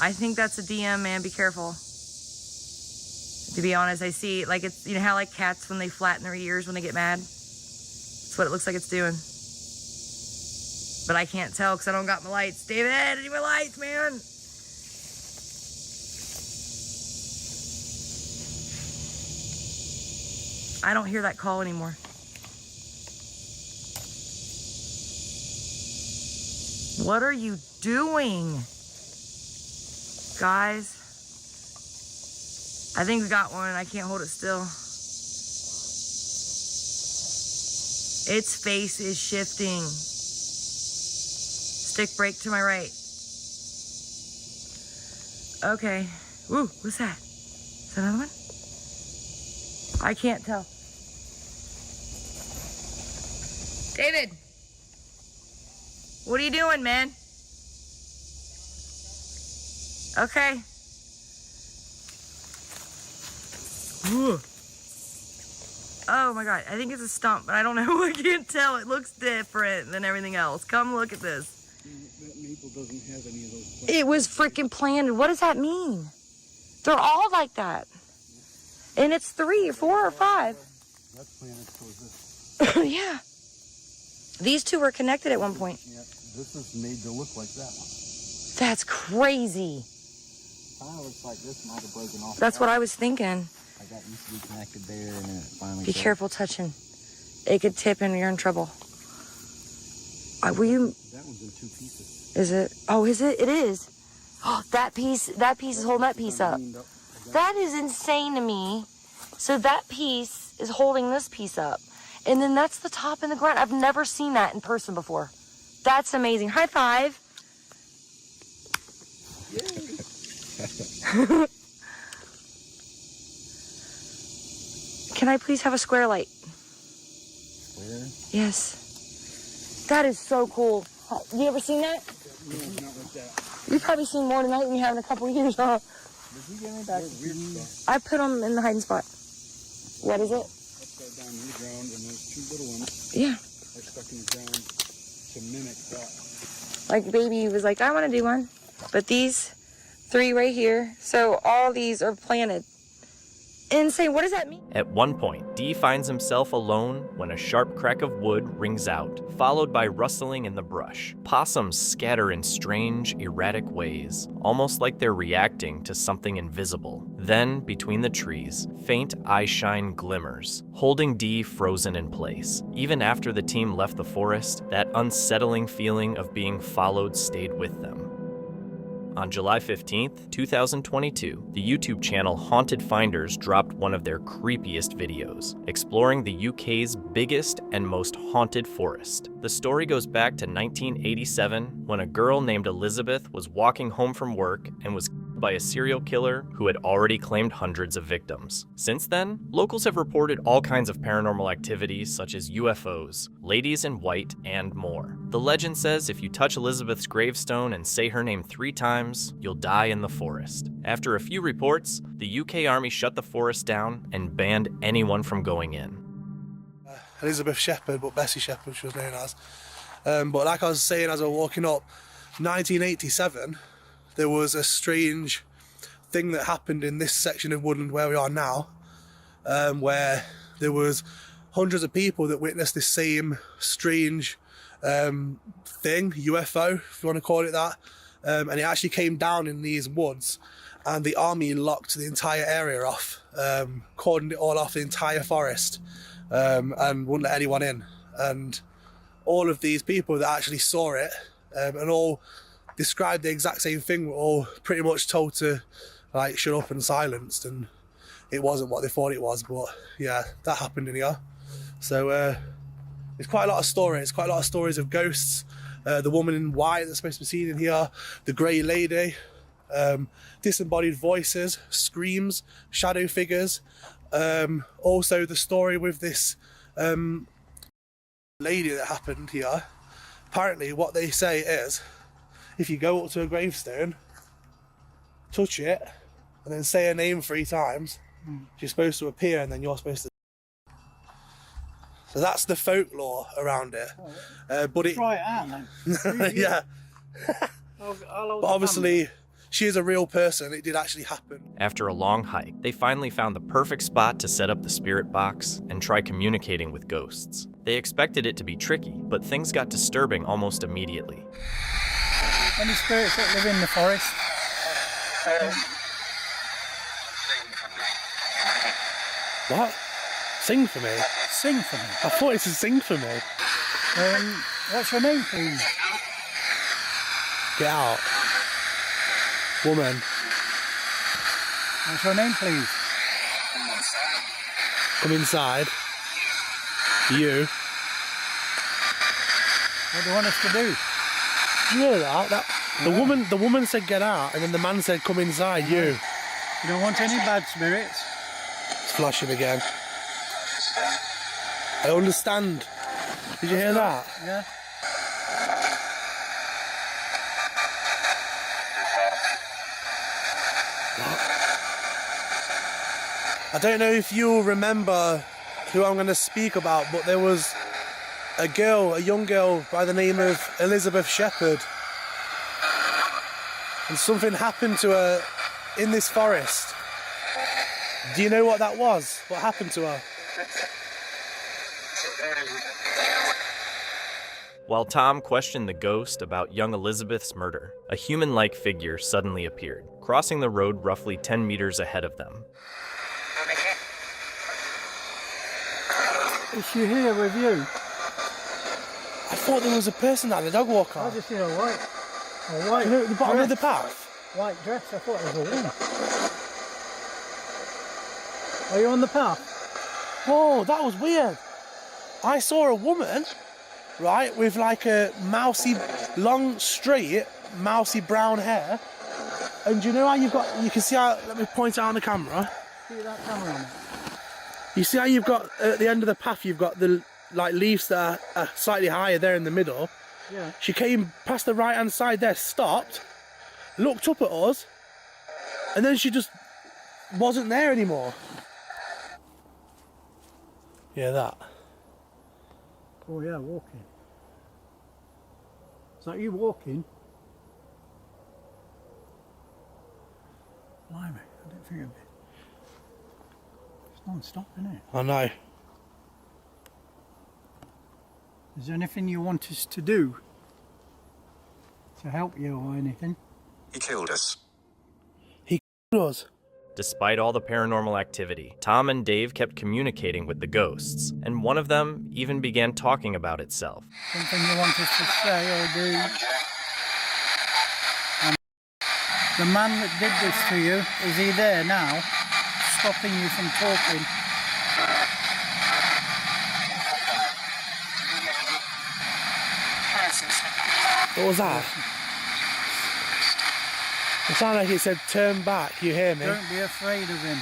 I think that's a DM, man. Be careful. To be honest, I see, like, it's, you know how, like, cats, when they flatten their ears when they get mad? That's what it looks like it's doing. But I can't tell because I don't got my lights. David, I need my lights, man. I don't hear that call anymore. What are you doing? Guys, I think we got one. I can't hold it still. Its face is shifting. Stick brake to my right. Okay. Ooh, what's that? Is that another one? I can't tell. David, what are you doing, man? Okay. Ooh. Oh my God, I think it's a stump, but I don't know. I can't tell. It looks different than everything else. Come look at this. That maple doesn't have any of those plants. It was freaking planted. What does that mean? They're all like that. And it's 3 or 4 or 5. That's planted towards this. Yeah. These two were connected at one point. Yeah, this is made to look like that one. That's crazy. Kind of looks like this might have broken off. That's what I was thinking. Like that used to be connected there and then it finally... Be careful touching. It could tip and you're in trouble. Were you... That one's in 2 pieces. Is it? Oh, is it? It is. Oh, that piece is holding that piece up. That is insane to me. So that piece is holding this piece up. And then that's the top and the ground. I've never seen that in person before. That's amazing. High five. Can I please have a square light? Square? Yes. That is so cool. You ever seen that? No, not like that. You've probably seen more tonight than you have in a couple of years, huh? Did you get me back? I put them in the hiding spot. What is it? Upside down in the ground, and those 2 little ones Yeah. are stuck in the ground to mimic that. Like baby was like, I want to do one. But these 3 right here, so all these are planted. Insane. What does that mean? At one point, Dee finds himself alone when a sharp crack of wood rings out, followed by rustling in the brush. Possums scatter in strange, erratic ways, almost like they're reacting to something invisible. Then, between the trees, faint eyeshine glimmers, holding Dee frozen in place. Even after the team left the forest, that unsettling feeling of being followed stayed with them. On July 15th, 2022, the YouTube channel Haunted Finders dropped one of their creepiest videos, exploring the UK's biggest and most haunted forest. The story goes back to 1987, when a girl named Elizabeth was walking home from work and was killed by a serial killer who had already claimed hundreds of victims. Since then, locals have reported all kinds of paranormal activities such as UFOs, ladies in white, and more. The legend says if you touch Elizabeth's gravestone and say her name 3 times, you'll die in the forest. After a few reports, the UK Army shut the forest down and banned anyone from going in. Elizabeth Shepherd, but Bessie Shepherd she was known as. But like I was saying as I was walking up, 1987, there was a strange thing that happened in this section of woodland where we are now, where there was hundreds of people that witnessed this same strange thing, UFO, if you want to call it that, and it actually came down in these woods, and the army locked the entire area off, cordoned it all off, the entire forest, and wouldn't let anyone in. And all of these people that actually saw it and all described the exact same thing were all pretty much told to like shut up and silenced, and it wasn't what they thought it was. But yeah, that happened in here. So there's quite a lot of stories of ghosts, the woman in white that's supposed to be seen in here, the grey lady, disembodied voices, screams, shadow figures, also the story with this lady that happened here. Apparently what they say is if you go up to a gravestone, touch it, and then say her name 3 times, she's supposed to appear, and then you're supposed to. So that's the folklore around it. But it. Try it out then. Yeah. But obviously, she is a real person. It did actually happen. After a long hike, they finally found the perfect spot to set up the spirit box and try communicating with ghosts. They expected it to be tricky, but things got disturbing almost immediately. Any spirits that live in the forest? What? Sing for me? Sing for me? I thought it said sing for me. What's your name, please? Get out. Woman. What's your name, please? Come inside. You. What do you want us to do? You hear that? The woman said get out, and then the man said come inside. You. You don't want any bad spirits? It's flashing again. I understand. Did you hear that? Yeah. I don't know if you'll remember who I'm going to speak about, but there was a young girl by the name of Elizabeth Shepherd, and something happened to her in this forest. Do you know what that was? What happened to her? While Tom questioned the ghost about young Elizabeth's murder, a human-like figure suddenly appeared, crossing the road roughly 10 meters ahead of them. Is she here with you? I thought there was a person at the dog walker. I just see a white You know, at the bottom of the path? White dress, I thought it was a woman. Are you on the path? Whoa, that was weird. I saw a woman, right, with like a mousy, long, straight, mousy brown hair. And do you know how you can see how, let me point out on the camera. See that camera on it? You see how you've got, at the end of the path, you've got the like leaves that are slightly higher there in the middle. Yeah. She came past the right hand side there, stopped, looked up at us, and then she just wasn't there anymore. Yeah, that. Oh yeah, walking. Is that you walking? Blimey, I didn't think of it. It's non-stop, isn't it? I know. Is there anything you want us to do? To help you or anything? He killed us. He killed us. Despite all the paranormal activity, Tom and Dave kept communicating with the ghosts, and one of them even began talking about itself. Something you want us to say or do? The man that did this to you, is he there now? Stopping you from talking? What was that? It sounded like it said turn back, you hear me? Don't be afraid of him.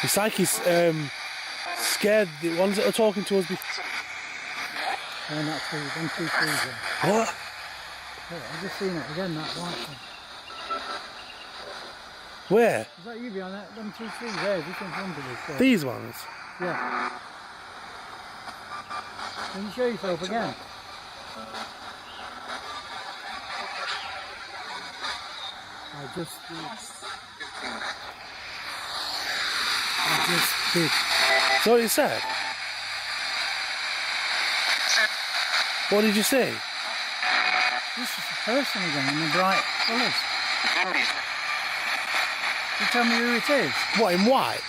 It's like he's scared the ones that are talking to us before. And that's the 1, 2, 3 there. What? Yeah, I've just seen it again, that white one. Where? Is that you behind that? 1, 2, 3 there, just in front of us. There. These ones? Yeah. Can you show yourself again? I just did. So what you said? What did you say? This is a person again in the bright colours. You tell me who it is? What, in white?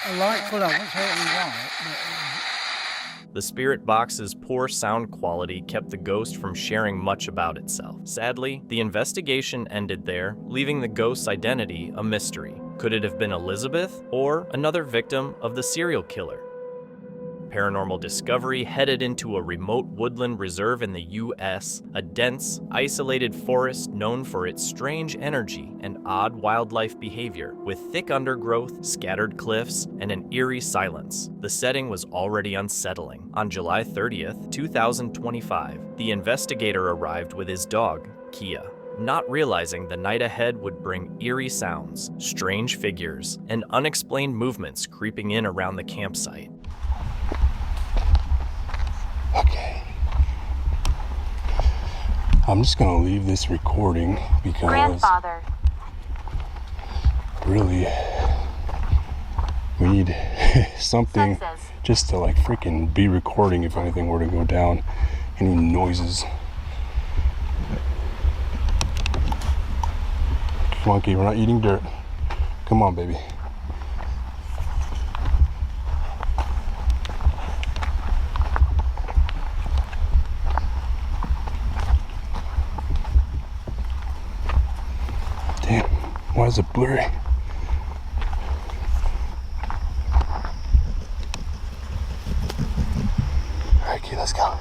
A light colour, I won't say it in white, but... The spirit box's poor sound quality kept the ghost from sharing much about itself. Sadly, the investigation ended there, leaving the ghost's identity a mystery. Could it have been Elizabeth or another victim of the serial killer? Paranormal Discovery headed into a remote woodland reserve in the U.S., a dense, isolated forest known for its strange energy and odd wildlife behavior, with thick undergrowth, scattered cliffs, and an eerie silence. The setting was already unsettling. On July 30th, 2025, the investigator arrived with his dog, Kia, not realizing the night ahead would bring eerie sounds, strange figures, and unexplained movements creeping in around the campsite. Okay. I'm just gonna leave this recording because Grandfather. really we need something just to like freaking be recording if anything were to go down. Any noises. Monkey, we're not eating dirt. Come on, baby. Damn, why is it blurry? Alright, kid, let's go.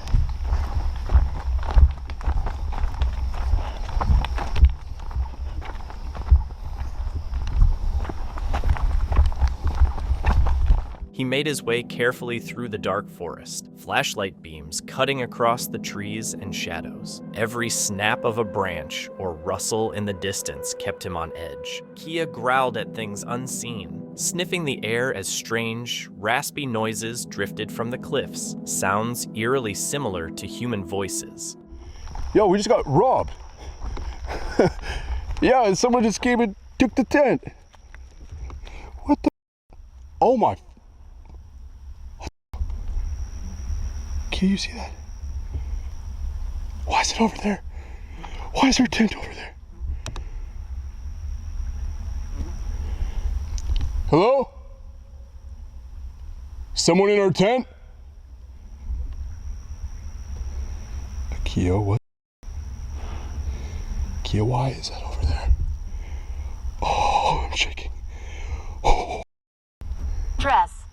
He made his way carefully through the dark forest, flashlight beams cutting across the trees and shadows. Every snap of a branch or rustle in the distance kept him on edge. Kia growled at things unseen, sniffing the air as strange, raspy noises drifted from the cliffs, sounds eerily similar to human voices. Yo, we just got robbed. Yeah, and someone just came and took the tent. What the? Oh my. Can you see that? Why is it over there? Why is our tent over there? Hello? Someone in our tent? Kia, what? Kia, why is that over there? Oh, I'm shaking. Oh. Dress.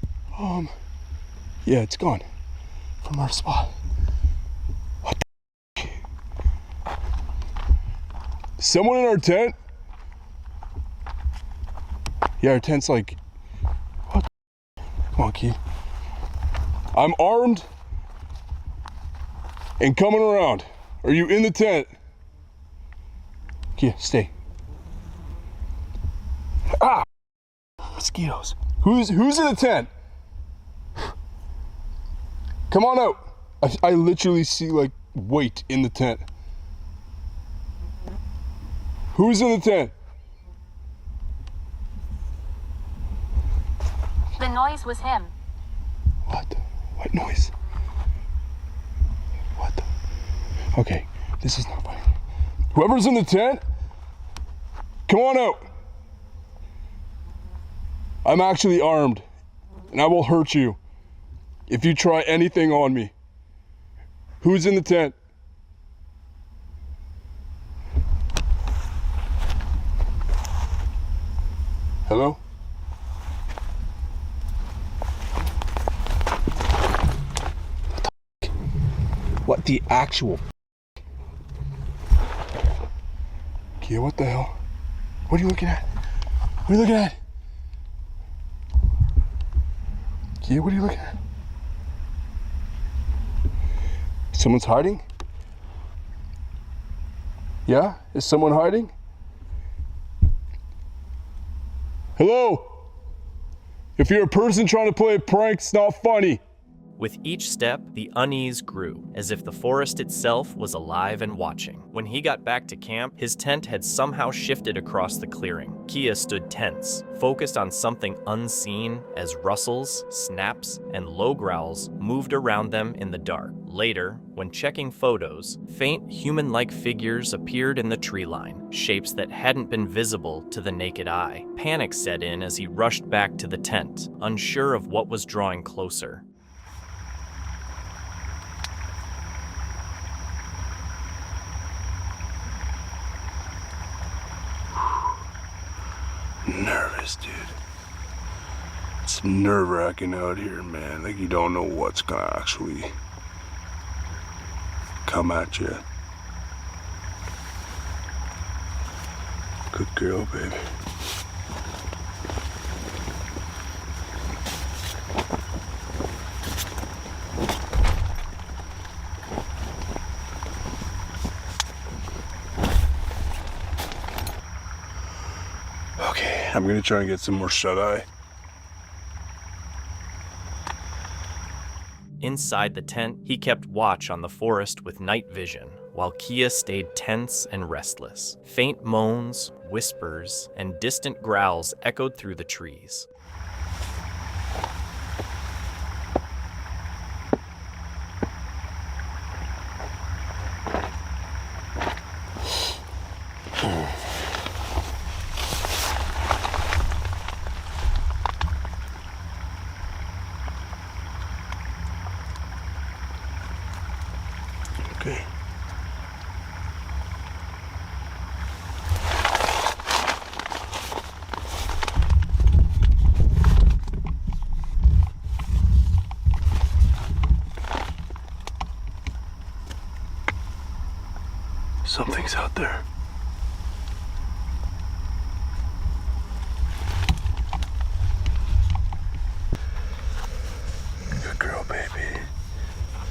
Yeah, it's gone. From our spot. What the? Someone in our tent? Yeah, our tent's like, what the? Come on, Key. I'm armed and coming around. Are you in the tent? Kia, stay. Ah! Mosquitoes. Who's in the tent? Come on out. I literally see like weight in the tent. Who's in the tent? The noise was him. What? What noise? What the? Okay, this is not funny. Whoever's in the tent, come on out. I'm actually armed, and I will hurt you if you try anything on me. Who's in the tent? Hello? What the actual? Kia, what the hell? What are you looking at? What are you looking at? Kia, what are you looking at? Someone's hiding? Yeah? Is someone hiding? Hello? If you're a person trying to play a prank, it's not funny. With each step, the unease grew, as if the forest itself was alive and watching. When he got back to camp, his tent had somehow shifted across the clearing. Kia stood tense, focused on something unseen as rustles, snaps, and low growls moved around them in the dark. Later, when checking photos, faint human-like figures appeared in the tree line, shapes that hadn't been visible to the naked eye. Panic set in as he rushed back to the tent, unsure of what was drawing closer. Nervous, dude. It's nerve-wracking out here, man. Like you don't know what's gonna actually come at you. Good girl, baby. Okay, I'm gonna try and get some more shut-eye. Inside the tent, he kept watch on the forest with night vision, while Kia stayed tense and restless. Faint moans, whispers, and distant growls echoed through the trees. Okay. Something's out there. Good girl, baby.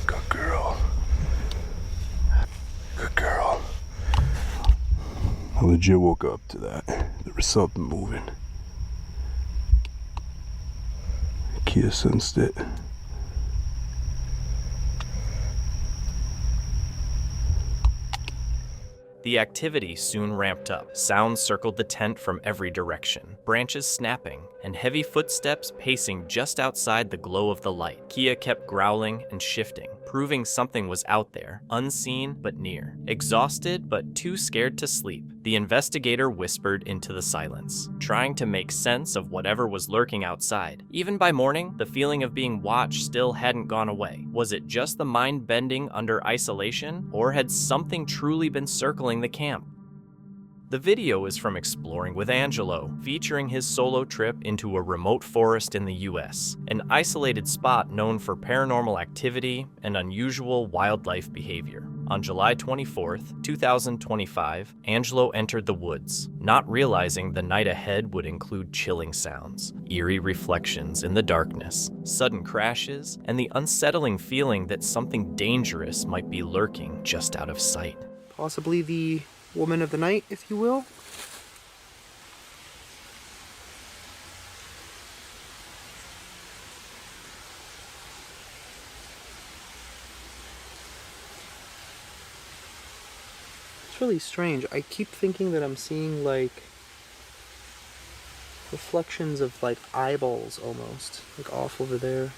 Good girl. Good girl. I legit woke up to that. There was something moving. Kia sensed it. The activity soon ramped up. Sounds circled the tent from every direction, branches snapping, and heavy footsteps pacing just outside the glow of the light. Kia kept growling and shifting, proving something was out there, unseen but near. Exhausted but too scared to sleep, the investigator whispered into the silence, trying to make sense of whatever was lurking outside. Even by morning, the feeling of being watched still hadn't gone away. Was it just the mind bending under isolation, or had something truly been circling the camp? The video is from Exploring with Angelo, featuring his solo trip into a remote forest in the US, an isolated spot known for paranormal activity and unusual wildlife behavior. On July 24th, 2025, Angelo entered the woods, not realizing the night ahead would include chilling sounds, eerie reflections in the darkness, sudden crashes, and the unsettling feeling that something dangerous might be lurking just out of sight. Possibly the woman of the night, if you will. It's really strange. I keep thinking that I'm seeing like reflections of like eyeballs almost, like off over there.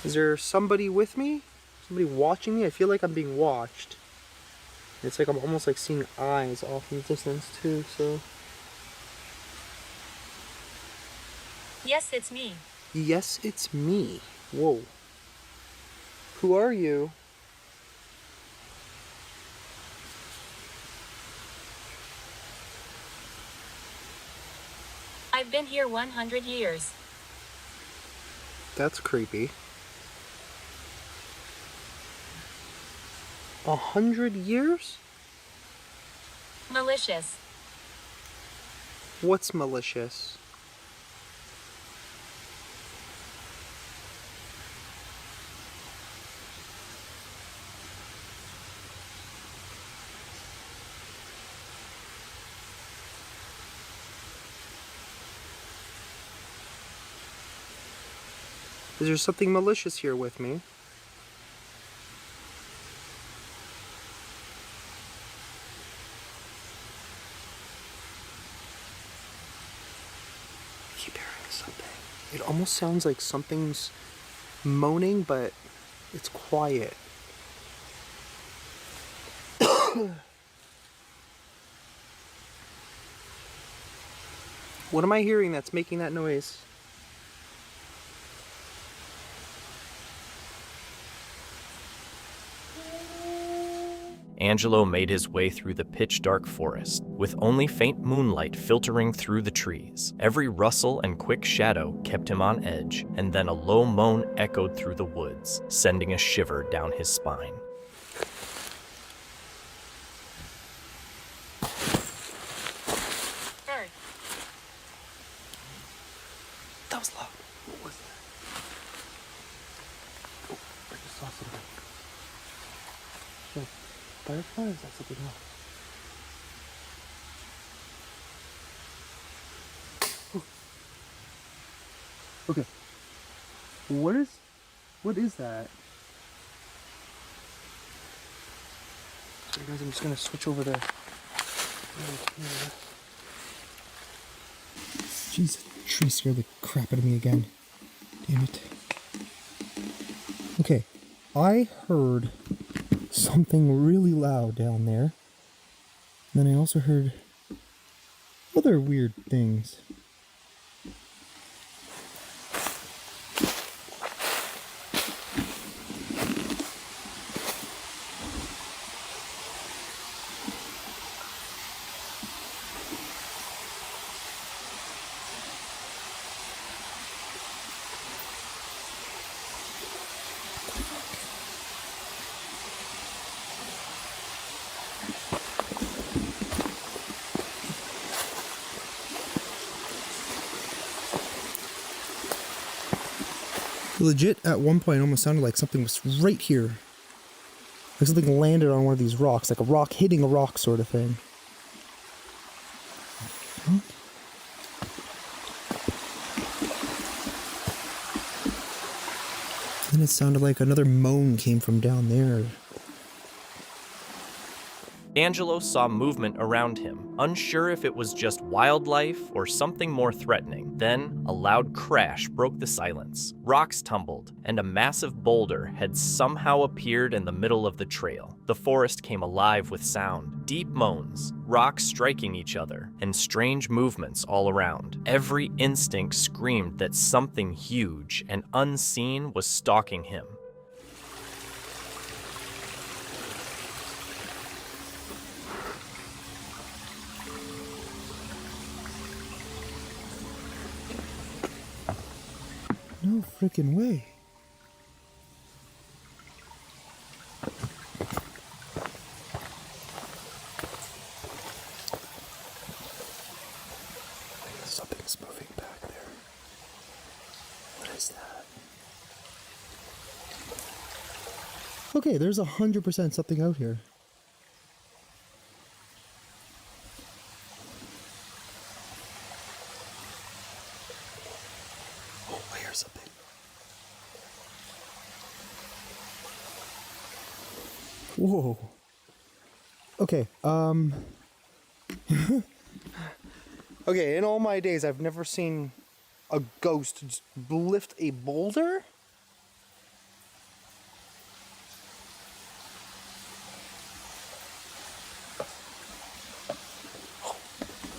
Is there somebody with me? Somebody watching me? I feel like I'm being watched. It's like I'm almost like seeing eyes off in the distance too, so. Yes, it's me. Yes, it's me. Whoa. Who are you? I've been here 100 years. That's creepy. 100 years? Malicious. What's malicious? Is there something malicious here with me? I keep hearing something. It almost sounds like something's moaning, but it's quiet. What am I hearing that's making that noise? Angelo made his way through the pitch-dark forest, with only faint moonlight filtering through the trees. Every rustle and quick shadow kept him on edge, and then a low moan echoed through the woods, sending a shiver down his spine. Bird. That was loud. What was that? Oh, I just saw something. Firefly, or is that something else? Oh. Okay. What is that? Sorry guys, I'm just gonna switch over there. Jeez, the tree scared the crap out of me again. Damn it. Okay, I heard something really loud down there. And then I also heard other weird things. Legit, at one point, it almost sounded like something was right here. Like something landed on one of these rocks, like a rock hitting a rock sort of thing. Then it sounded like another moan came from down there. Angelo saw movement around him, unsure if it was just wildlife or something more threatening. Then, a loud crash broke the silence. Rocks tumbled, and a massive boulder had somehow appeared in the middle of the trail. The forest came alive with sound, deep moans, rocks striking each other, and strange movements all around. Every instinct screamed that something huge and unseen was stalking him. No freaking way. Something's moving back there. What is that? Okay, there's 100% something out here. Oh, I hear something. Whoa. Okay, okay, in all my days, I've never seen a ghost just lift a boulder. Oh,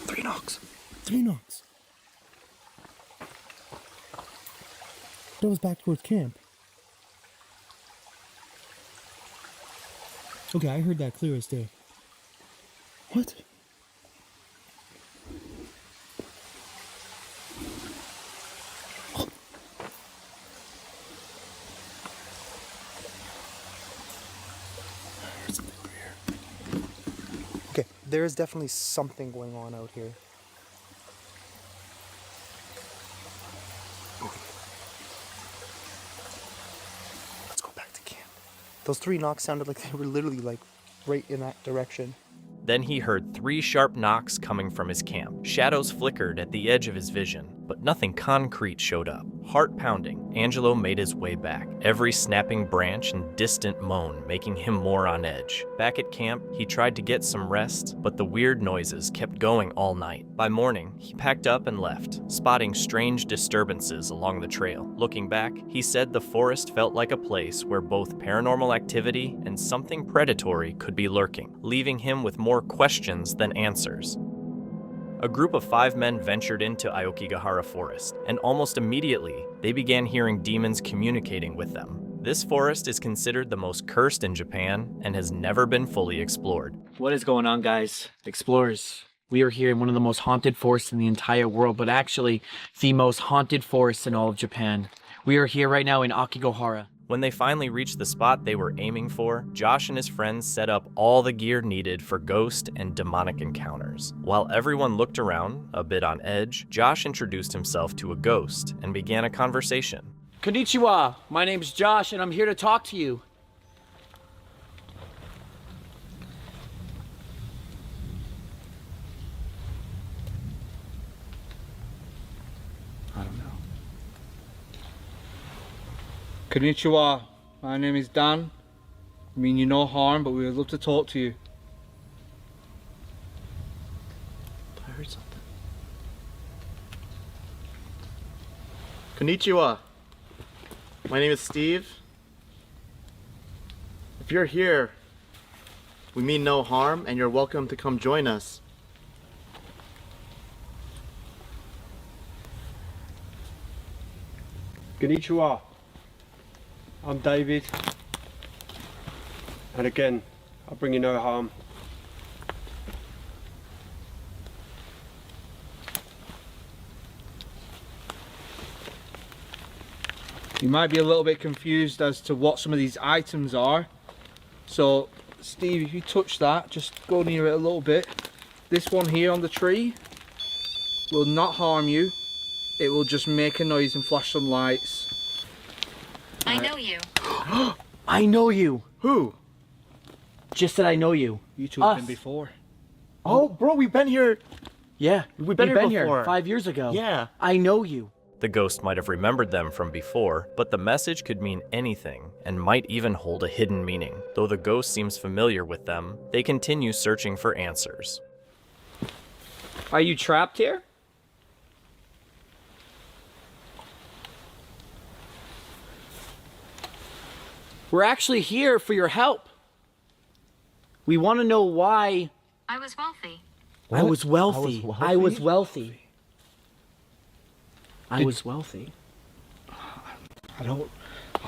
3 knocks. 3 knocks. That was back towards camp. Okay, I heard that clear as day. What? there is definitely something going on out here. Let's go back to camp. Those 3 knocks sounded like they were literally like right in that direction. Then he heard 3 sharp knocks coming from his camp. Shadows flickered at the edge of his vision, but nothing concrete showed up. Heart pounding, Angelo made his way back, every snapping branch and distant moan making him more on edge. Back at camp, he tried to get some rest, but the weird noises kept going all night. By morning, he packed up and left, spotting strange disturbances along the trail. Looking back, he said the forest felt like a place where both paranormal activity and something predatory could be lurking, leaving him with more questions than answers. A group of 5 men ventured into Aokigahara Forest, and almost immediately, they began hearing demons communicating with them. This forest is considered the most cursed in Japan and has never been fully explored. What is going on, guys? Explorers. We are here in one of the most haunted forests in the entire world, but actually the most haunted forest in all of Japan. We are here right now in Aokigahara. When they finally reached the spot they were aiming for, Josh and his friends set up all the gear needed for ghost and demonic encounters. While everyone looked around, a bit on edge, Josh introduced himself to a ghost and began a conversation. Konnichiwa, my name is Josh and I'm here to talk to you. Konnichiwa, my name is Dan. I mean you no harm, but we would love to talk to you. I heard something. Konnichiwa, my name is Steve. If you're here, we mean no harm and you're welcome to come join us. Konnichiwa, I'm David, and again, I bring you no harm. You might be a little bit confused as to what some of these items are. So, Steve, if you touch that, just go near it a little bit. This one here on the tree will not harm you. It will just make a noise and flash some lights. I know you. I know you. Who? Just that I know you. You two have been before. Oh, bro, we've been here. Yeah, We've been here here before. 5 years ago. Yeah. I know you. The ghost might have remembered them from before, but the message could mean anything and might even hold a hidden meaning. Though the ghost seems familiar with them, they continue searching for answers. Are you trapped here? We're actually here for your help. We want to know why. I was wealthy. I was wealthy. I was wealthy. I was wealthy. I don't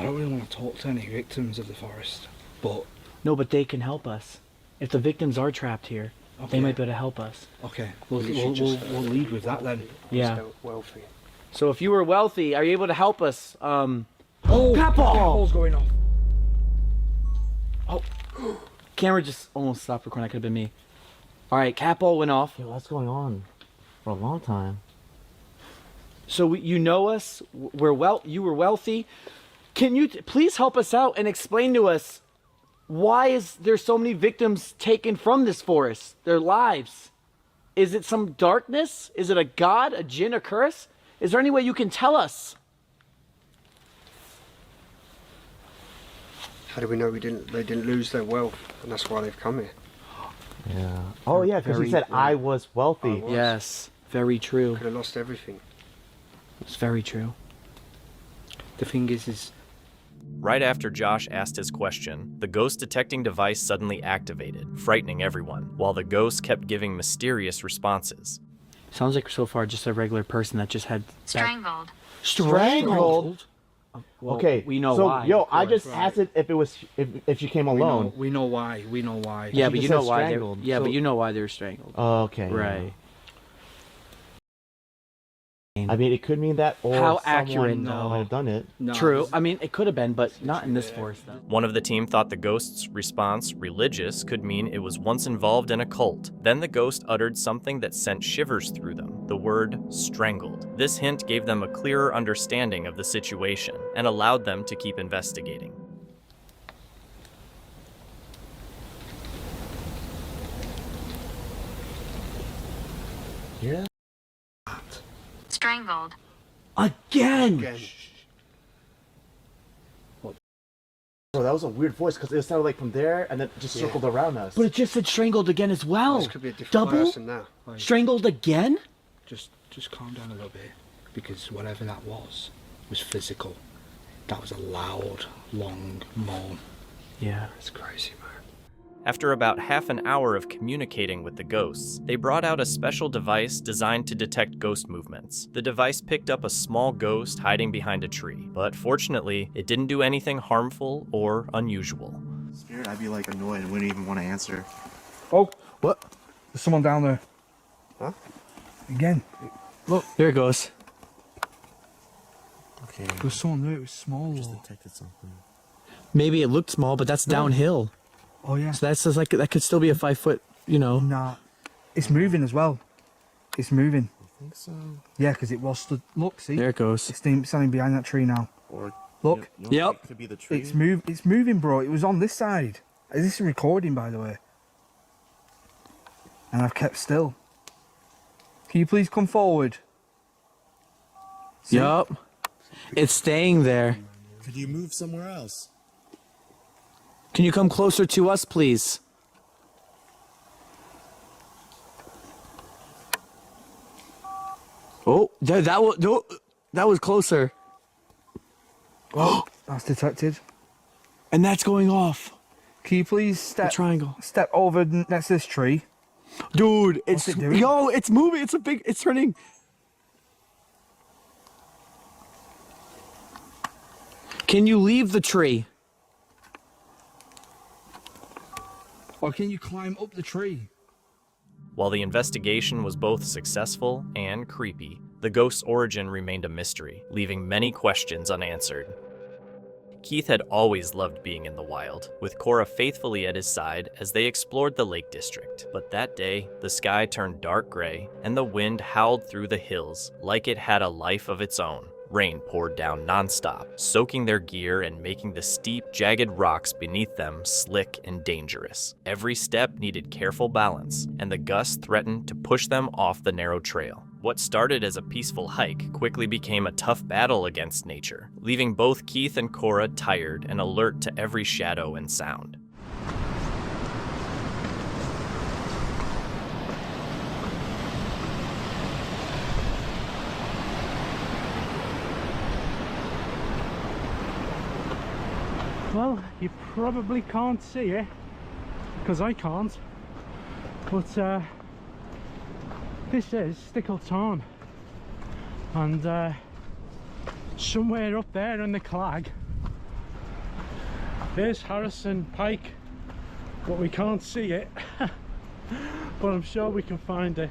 really want to talk to any victims of the forest, but... No, but they can help us. If the victims are trapped here, they might be able to help us. Okay, we'll lead with that then. Yeah. Wealthy. So if you were wealthy, are you able to help us? Oh, Cat ball! Ball's going off. Oh, camera just almost stopped recording. That could have been me. All right, cat ball went off. Yo, what's going on? For a long time. So you know us. You were wealthy. Can you please help us out and explain to us why is there so many victims taken from this forest? Their lives. Is it some darkness? Is it a god, a jinn, a curse? Is there any way you can tell us? How do we know they didn't lose their wealth, and that's why they've come here? Yeah. Oh yeah, because he said I was wealthy. Yes, very true. Could have lost everything. It's very true. The thing is... Right after Josh asked his question, the ghost detecting device suddenly activated, frightening everyone, while the ghost kept giving mysterious responses. Sounds like so far just a regular person that just had... Strangled. Strangled? Well, okay, we know so, why. Yo, I just asked it if she came alone. We know why. We know why. Yeah, but you know why. Strangled. Yeah, but you know why they're strangled. Oh, okay. Right. I mean, it could mean that, or how someone accurate might have done it. No. True. I mean, it could have been, but not in this forest, though. One of the team thought the ghost's response, religious, could mean it was once involved in a cult. Then the ghost uttered something that sent shivers through them, the word strangled. This hint gave them a clearer understanding of the situation and allowed them to keep investigating. Yeah. Strangled. Again! Oh, that was a weird voice because it sounded like from there and then it just circled around us. But it just said strangled again as well. This could be a different Double? person now. Strangled again? Just calm down a little bit, because whatever that was physical. That was a loud, long moan. Yeah. It's crazy, man. After about half an hour of communicating with the ghosts, they brought out a special device designed to detect ghost movements. The device picked up a small ghost hiding behind a tree, but fortunately, it didn't do anything harmful or unusual. Spirit, I'd be like annoyed and wouldn't even want to answer. Oh, what? There's someone down there. Huh? Again. Look. There it goes. Okay. There's someone there. It was small. Just detected something. Maybe it looked small, but that's downhill. Oh yeah. So that's just like, that could still be a 5 foot, you know. Nah. It's moving as well. It's moving. I think so. Yeah, because it was stood. Look, see? There it goes. It's standing behind that tree now. Or look. Yep. It could be the tree. It's moving, bro. It was on this side. This is recording, by the way. And I've kept still. Can you please come forward? See? Yup. It's staying there. Could you move somewhere else? Can you come closer to us, please? Oh, that was closer. Oh, that's detected. And that's going off. Can you please step over next to this tree? Dude, What's it doing? Yo, it's moving. It's turning. Can you leave the tree? Or can you climb up the tree? While the investigation was both successful and creepy, the ghost's origin remained a mystery, leaving many questions unanswered. Keith had always loved being in the wild, with Cora faithfully at his side as they explored the Lake District. But that day, the sky turned dark gray, and the wind howled through the hills like it had a life of its own. Rain poured down nonstop, soaking their gear and making the steep, jagged rocks beneath them slick and dangerous. Every step needed careful balance, and the gusts threatened to push them off the narrow trail. What started as a peaceful hike quickly became a tough battle against nature, leaving both Keith and Cora tired and alert to every shadow and sound. Well, you probably can't see it, because I can't, but this is Stickle Tarn, and somewhere up there in the clag there's Harrison Pike, but we can't see it, but I'm sure we can find it.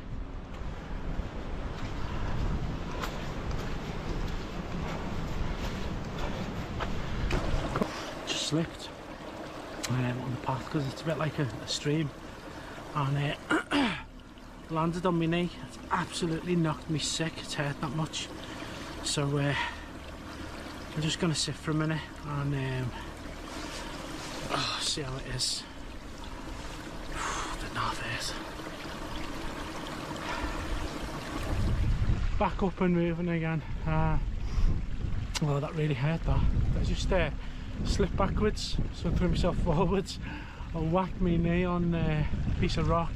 Slipped on the path because it's a bit like a stream, and landed on my knee. It's absolutely knocked me sick. It's hurt that much, so I'm just gonna sit for a minute and see how it is. Don't know if it is. Back up and moving again. Oh, that really hurt. That I just slipped backwards, so I threw myself forwards and whacked my knee on a piece of rock.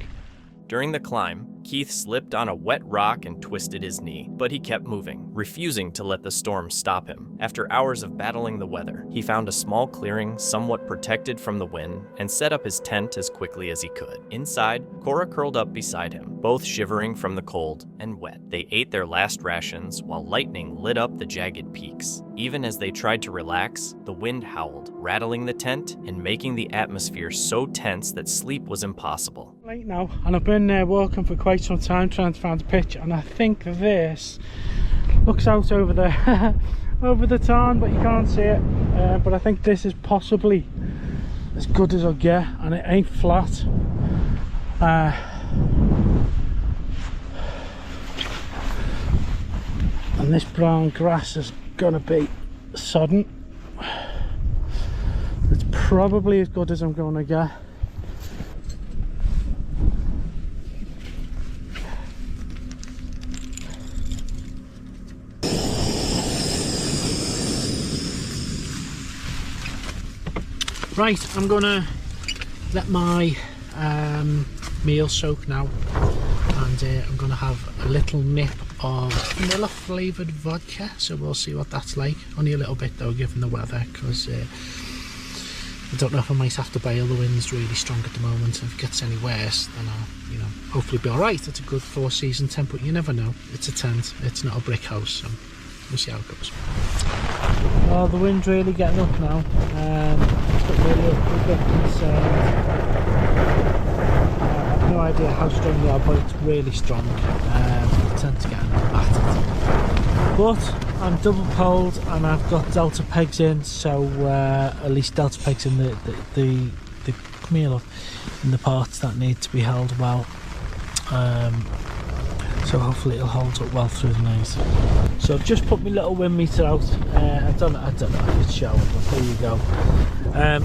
During the climb, Keith slipped on a wet rock and twisted his knee, but he kept moving, refusing to let the storm stop him. After hours of battling the weather, he found a small clearing somewhat protected from the wind and set up his tent as quickly as he could. Inside, Cora curled up beside him, both shivering from the cold and wet. They ate their last rations while lightning lit up the jagged peaks. Even as they tried to relax, the wind howled, rattling the tent and making the atmosphere so tense that sleep was impossible. Late now, and I've been walking for quite some time trying to find a pitch, and I think this looks out over the over the tarn, but you can't see it. But I think this is possibly as good as I'll get, and it ain't flat. And this brown grass is gonna be sodden. It's probably as good as I'm gonna get. Right, I'm gonna let my meal soak now, and I'm gonna have a little nip of vanilla flavoured vodka, so we'll see what that's like. Only a little bit though, given the weather, because I don't know if I might have to bail. The wind's really strong at the moment. If it gets any worse, then I'll, you know, hopefully be alright. It's a good 4-season tent, but you never know. It's a tent, it's not a brick house, so we'll see how it goes. Oh, the wind's really getting up now. It's got really a bit concerned. I have no idea how strong they are, but it's really strong. I tend to get battered. But I'm double poled and I've got delta pegs in, so at least delta pegs in the come here, look, in the parts that need to be held well. So hopefully it'll hold up well through the night. So I've just put my little wind meter out. I don't know if it's showing, but there you go.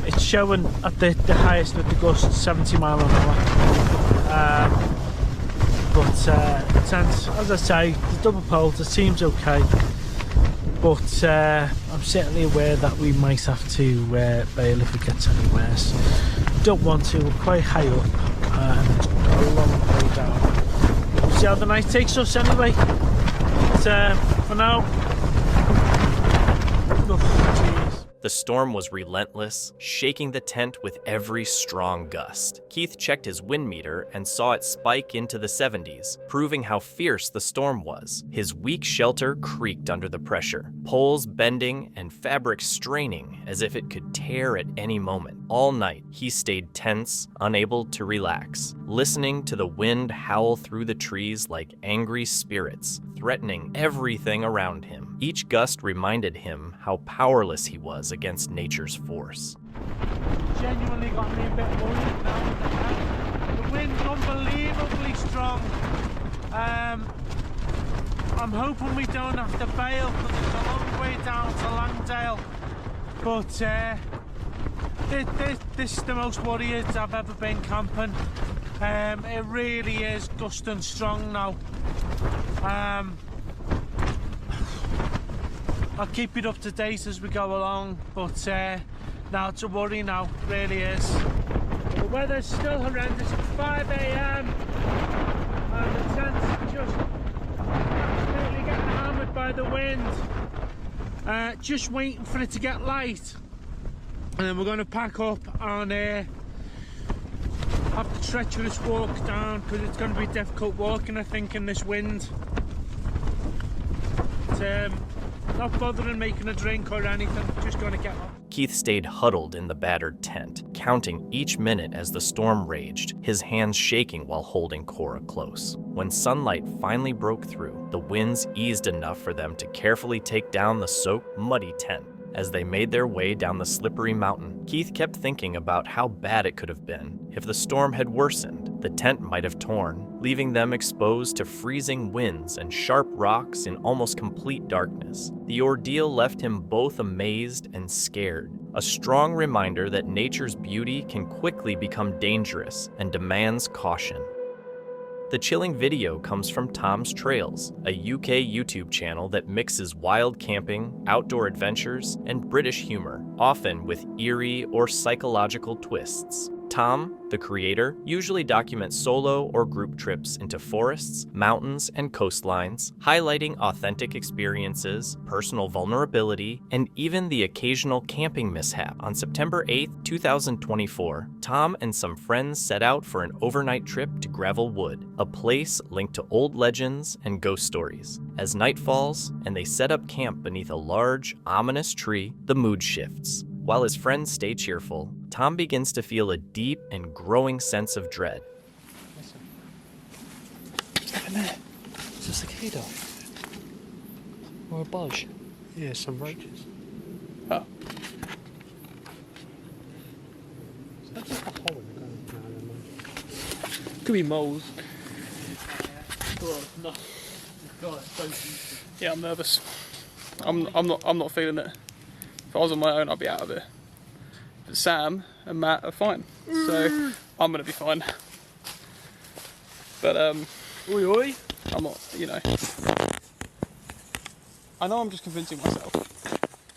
It's showing at the highest with the gusts 70 mile an hour. But it tends, as I say, the double poles, it seems okay. But I'm certainly aware that we might have to bail if it gets any worse. Don't want to, we're quite high up and it's got a long way down. We'll see how the night takes us anyway. But for now, The storm was relentless, shaking the tent with every strong gust. Keith checked his wind meter and saw it spike into the 70s, proving how fierce the storm was. His weak shelter creaked under the pressure, poles bending and fabric straining as if it could tear at any moment. All night, he stayed tense, unable to relax, listening to the wind howl through the trees like angry spirits, threatening everything around him. Each gust reminded him how powerless he was against nature's force. Genuinely got me a bit worried now. The wind's unbelievably strong. I'm hoping we don't have to bail because it's a long way down to Langdale. But this is the most worried I've ever been camping. It really is gusting strong now. I'll keep it up to date as we go along, but now it's a worry now, it really is. The weather's still horrendous. It's 5 AM and the tent's just completely getting hammered by the wind. Just waiting for it to get light, and then we're going to pack up and have the treacherous walk down, because it's going to be difficult walking, I think, in this wind. Not bothering making a drink or anything, just going to get up. Keith stayed huddled in the battered tent, counting each minute as the storm raged, his hands shaking while holding Cora close. When sunlight finally broke through, the winds eased enough for them to carefully take down the soaked, muddy tent. As they made their way down the slippery mountain, Keith kept thinking about how bad it could have been. If the storm had worsened, the tent might have torn, leaving them exposed to freezing winds and sharp rocks in almost complete darkness. The ordeal left him both amazed and scared, a strong reminder that nature's beauty can quickly become dangerous and demands caution. The chilling video comes from Tom's Trails, a UK YouTube channel that mixes wild camping, outdoor adventures, and British humor, often with eerie or psychological twists. Tom, the creator, usually documents solo or group trips into forests, mountains, and coastlines, highlighting authentic experiences, personal vulnerability, and even the occasional camping mishap. On September 8, 2024, Tom and some friends set out for an overnight trip to Gravel Wood, a place linked to old legends and ghost stories. As night falls and they set up camp beneath a large, ominous tree, the mood shifts. While his friends stay cheerful, Tom begins to feel a deep and growing sense of dread. Listen. Look in there. It's a cicada. Or a budge. Yeah, some roaches. Oh. Is that just a hole in the ground? No, never mind. Could be moles. Oh, no. God, it's so juicy. Yeah, I'm nervous. I'm not feeling it. If I was on my own, I'd be out of it. But Sam and Matt are fine, so I'm gonna be fine. But oi oi, I'm not. You know, I know I'm just convincing myself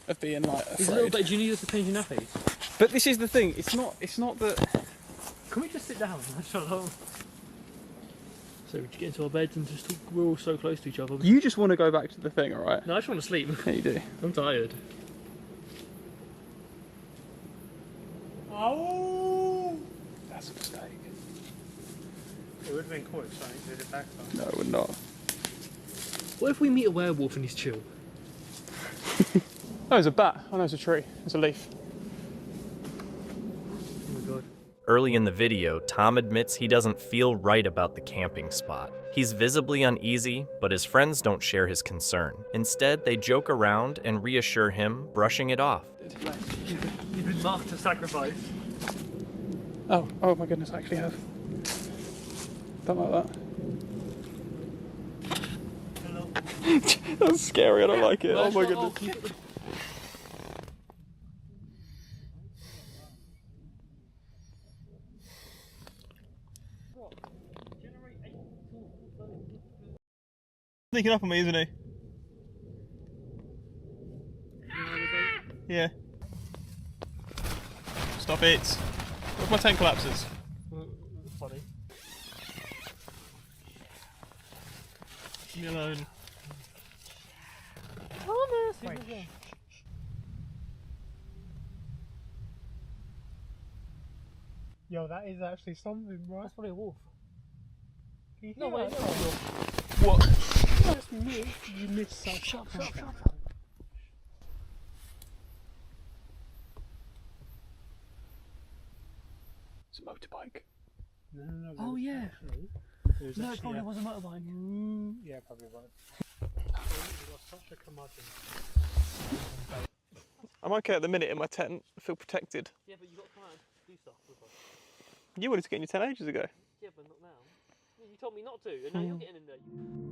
of being like afraid. He's a little bit. Do you need us to change your nappies? But this is the thing. It's not that. Can we just sit down? Shut up. So we just get into our beds and just talk. We're all so close to each other. You just want to go back to the thing, alright? No, I just want to sleep. Yeah, you do. I'm tired. Oh! That's a mistake. It would have been quite exciting to do it back time. No, it would not. What if we meet a werewolf and he's chill? Oh, there's a bat. Oh, no, there's a tree. There's a leaf. Oh my god. Early in the video, Tom admits he doesn't feel right about the camping spot. He's visibly uneasy, but his friends don't share his concern. Instead, they joke around and reassure him, brushing it off. You've been marked to sacrifice. Oh my goodness, I actually have. Don't like that. Hello. That's scary, I don't like it. Oh my goodness. Sneaking up on me, isn't he? Yeah. Stop it. What if my tent collapses? Funny. Leave me alone. Oh, no, Yo, that is actually something, bro. That's probably a wolf. No, wait, no. What? That's me. You missed something. Shut up. It's a motorbike. No. Oh, yeah. No, it probably was a motorbike. Yeah, probably was. You got such a curmudgeon. I'm okay at the minute in my tent. I feel protected. Yeah, but you got time to do stuff with us. You wanted to get in your tent ages ago. Yeah, but not now. You told me not to, and now you're getting in there.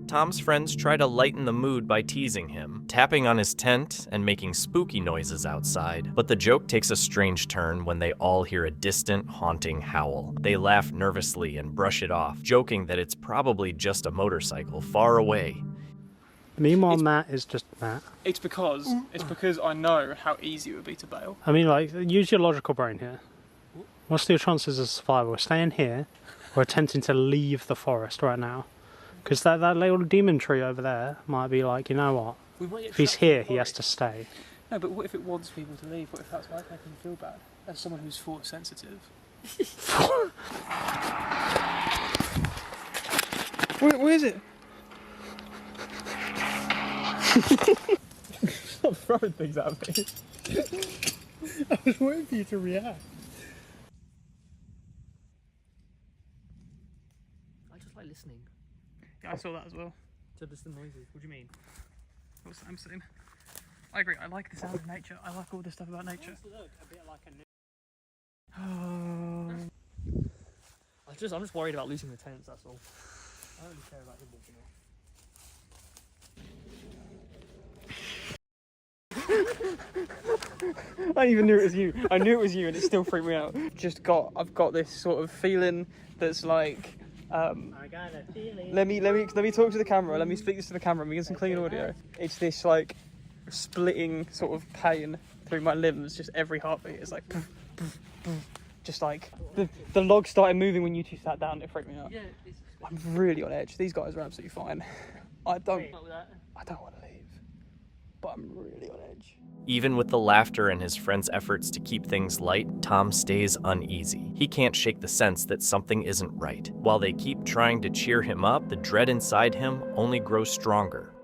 Tom's friends try to lighten the mood by teasing him, tapping on his tent and making spooky noises outside. But the joke takes a strange turn when they all hear a distant, haunting howl. They laugh nervously and brush it off, joking that it's probably just a motorcycle far away. Meanwhile, Matt is just Matt. It's because I know how easy it would be to bail. I mean, like, use your logical brain here. What's your chances of survival? We're staying here. We're attempting to leave the forest right now. Because that little demon tree over there might be like, you know what? If he's here, he has to stay. No, but what if it wants people to leave? What if that's why it's making you feel bad? As someone who's force sensitive. Where is it? Stop throwing things at me. I was waiting for you to react. I just like listening. Yeah, I saw that as well. To listen to noises. What do you mean? What's I'm saying? I agree. I like the sound of nature. I like all this stuff about nature. Look a bit like a I'm just worried about losing the tents, that's all. I don't really care about him walking off. I even knew it was you. I knew it was you, and it still freaked me out. I've got this sort of feeling that's like. I got a feeling. Let me talk to the camera. Let me speak this to the camera and we get some clean audio. It's this like splitting sort of pain through my limbs. Just every heartbeat is like. Just like the log started moving when you two sat down. It freaked me out. I'm really on edge. These guys are absolutely fine. I don't want to leave, but I'm really on edge. Even with the laughter and his friends' efforts to keep things light, Tom stays uneasy. He can't shake the sense that something isn't right. While they keep trying to cheer him up, the dread inside him only grows stronger.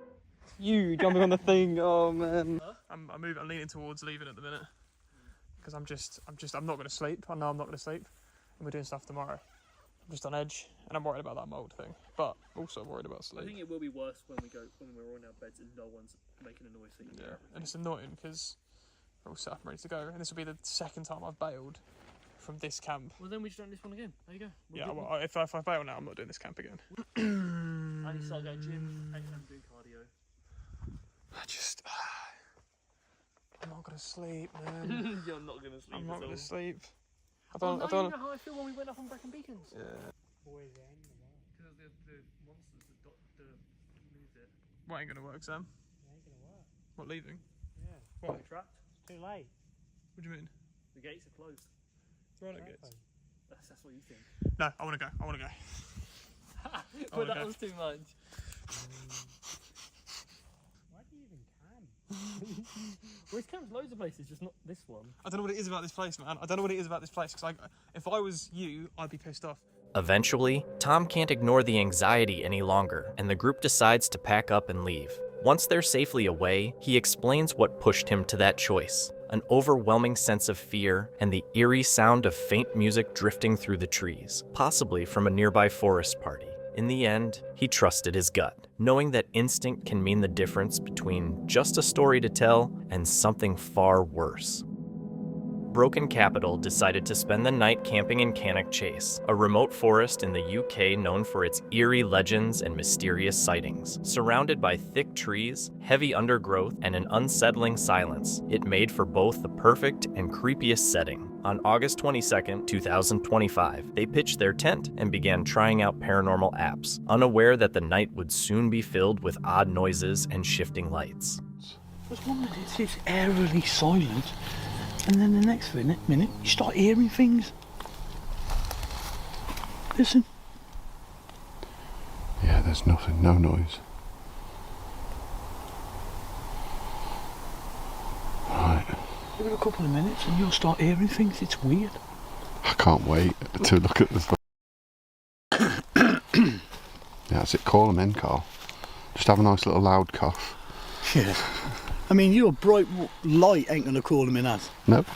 You jumping on the thing, oh man. I'm leaning towards leaving at the minute. Because I'm not going to sleep. I know I'm not going to sleep. And we're doing stuff tomorrow. I'm just on edge, and I'm worried about that mould thing, but also worried about sleep. I think it will be worse when we're all in our beds and no one's making a noise. Yeah, and it's annoying because we're all set up and ready to go, and this will be the second time I've bailed from this camp. Well, then we just don't this one again. There you go. Well, if I bail now, I'm not doing this camp again. I need to start going gym and doing cardio. I'm not gonna sleep, man. You're not gonna sleep. I'm not gonna sleep. I don't know how I feel when we went up on Brecon Beacons. Yeah. Because the monsters, the moved it. What ain't gonna work, Sam? It ain't gonna work. What, leaving? Yeah. What? We're trapped. Too late. What do you mean? The gates are closed. Where are the gates? That's what you think. No, I wanna go. But that was too much. Why do you even camp? Well, it's camped loads of places, just not this one. I don't know what it is about this place, man. I don't know what it is about this place, because if I was you, I'd be pissed off. Eventually, Tom can't ignore the anxiety any longer, and the group decides to pack up and leave. Once they're safely away, he explains what pushed him to that choice: an overwhelming sense of fear and the eerie sound of faint music drifting through the trees, possibly from a nearby forest party. In the end, he trusted his gut, knowing that instinct can mean the difference between just a story to tell and something far worse. Broken Capital decided to spend the night camping in Cannock Chase, a remote forest in the UK known for its eerie legends and mysterious sightings. Surrounded by thick trees, heavy undergrowth, and an unsettling silence, it made for both the perfect and creepiest setting. On August 22nd, 2025, they pitched their tent and began trying out paranormal apps, unaware that the night would soon be filled with odd noises and shifting lights. Just one minute it's eerily silent, and then the next minute you start hearing things. Listen. Yeah, there's nothing, no noise. Right. Give it a couple of minutes and you'll start hearing things. It's weird. I can't wait to look at the... Yeah, that's it. Call them in, Carl. Just have a nice little loud cough. Yeah. I mean, your bright light ain't going to call them in, as. Nope.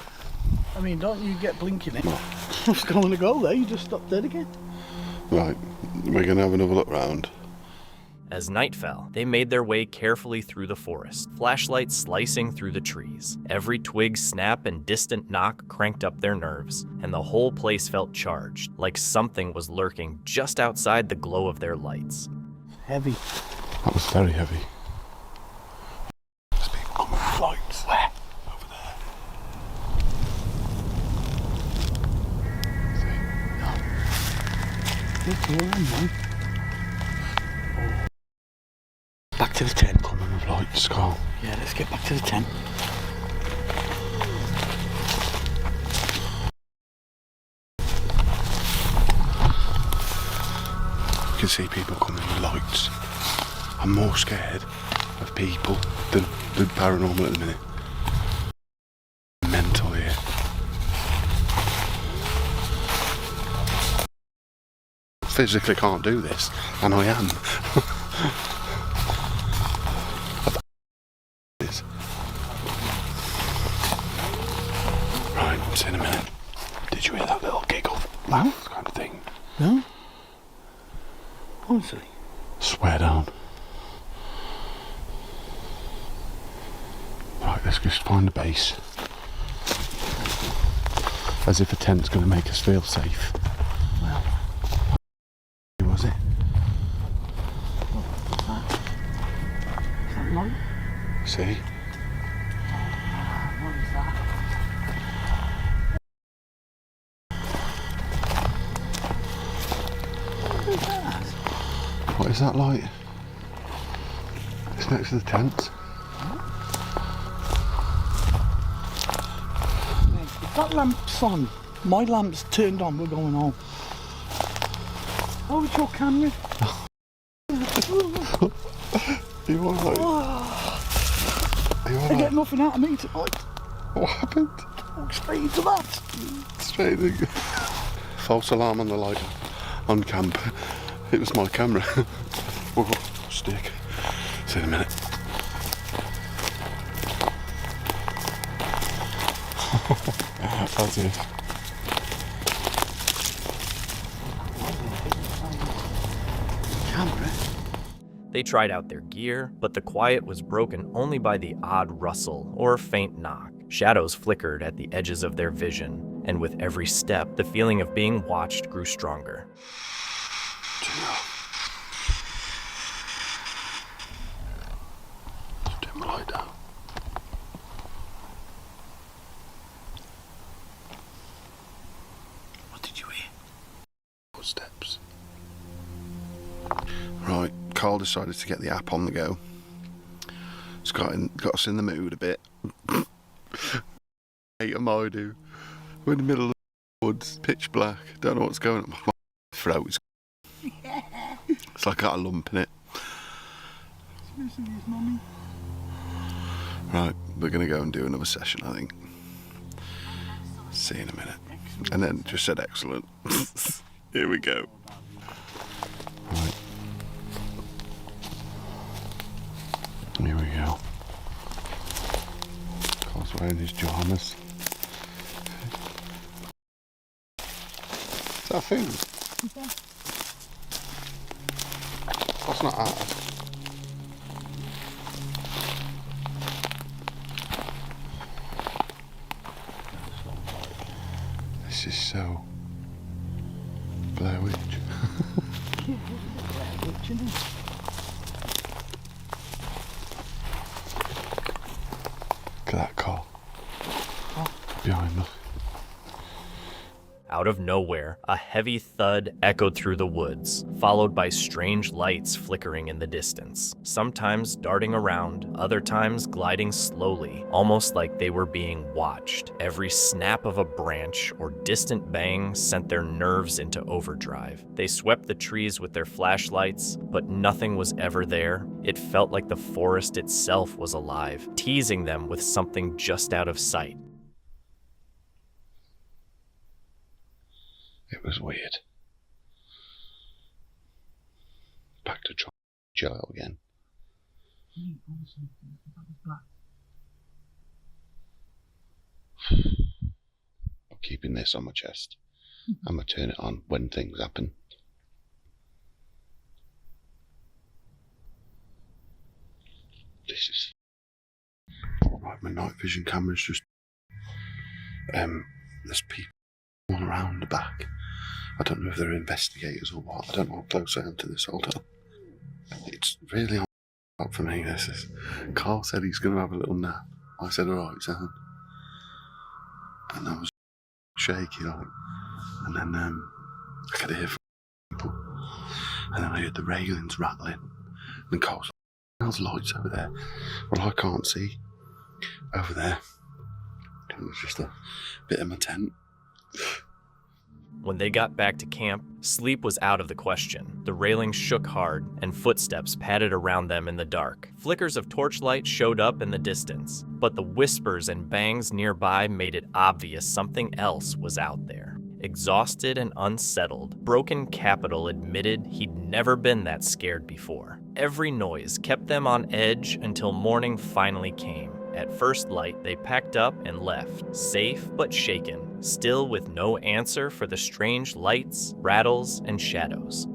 I mean, don't you get blinking it? I was going to go there, you just stopped dead again. Right, we're going to have another look round. As night fell, they made their way carefully through the forest, flashlights slicing through the trees. Every twig snap and distant knock cranked up their nerves, and the whole place felt charged, like something was lurking just outside the glow of their lights. Heavy. That was very heavy. There's people coming with lights. Where? Over there. Look, you're on, man. Back to the tent. Coming with lights, Carl. Yeah, let's get back to the tent. You can see people coming with lights. I'm more scared of people than paranormal at the minute. Mental here. Physically can't do this, and I am. Right, see in a minute. Did you hear that little giggle? Laugh kind of thing? No? Honestly? Swear down. Right, let's just find a base. As if a tent's going to make us feel safe. Well. Who was it? What's that? Is that light? See? What is that? What is that? What is that light? It's next to the tent. If that lamp's on, my lamp's turned on, we're going home. Oh, it's your camera. Are you alright? They get nothing out of me tonight. What happened? Oh, straight into that. Straight in. False alarm on the light on camp. It was my camera. Whoa, stick. See you in a minute. That's it. camera. They tried out their gear, but the quiet was broken only by the odd rustle or faint knock. Shadows flickered at the edges of their vision, and with every step, the feeling of being watched grew stronger. Turn my light down. What did you hear? Footsteps. Right, Carl decided to get the app on the go. It's got us in the mood a bit. 8 of my do. We're in the middle of the woods, pitch black. Don't know what's going on. My throat is. It's like I got a lump in it. Right, we're gonna go and do another session, I think. See you in a minute. And then just said excellent. Here we go. Right. Here we go. Carl's wearing his pyjamas. Is that food? That's not hard. This is so Blair Witch. Look at that car behind us. Out of nowhere, a heavy thud echoed through the woods, followed by strange lights flickering in the distance, sometimes darting around, other times gliding slowly, almost like they were being watched. Every snap of a branch or distant bang sent their nerves into overdrive. They swept the trees with their flashlights, but nothing was ever there. It felt like the forest itself was alive, teasing them with something just out of sight. It was weird. Back to Joel again. I'm keeping this on my chest. I'm going to turn it on when things happen. This is... Right, my night vision camera's just... there's people all around the back. I don't know if they're investigators or what. I don't know how close I am to this hotel. It's really on for me, this is. Carl said he's going to have a little nap. I said, alright, son. And I was shaky, like. And then I could hear people. And then I heard the railings rattling. And Carl's like, there's lights over there. Well, I can't see over there. It was just a bit of my tent. When they got back to camp, sleep was out of the question. The railings shook hard, and footsteps padded around them in the dark. Flickers of torchlight showed up in the distance, but the whispers and bangs nearby made it obvious something else was out there. Exhausted and unsettled, Broken Capital admitted he'd never been that scared before. Every noise kept them on edge until morning finally came. At first light, they packed up and left, safe but shaken, still with no answer for the strange lights, rattles, and shadows.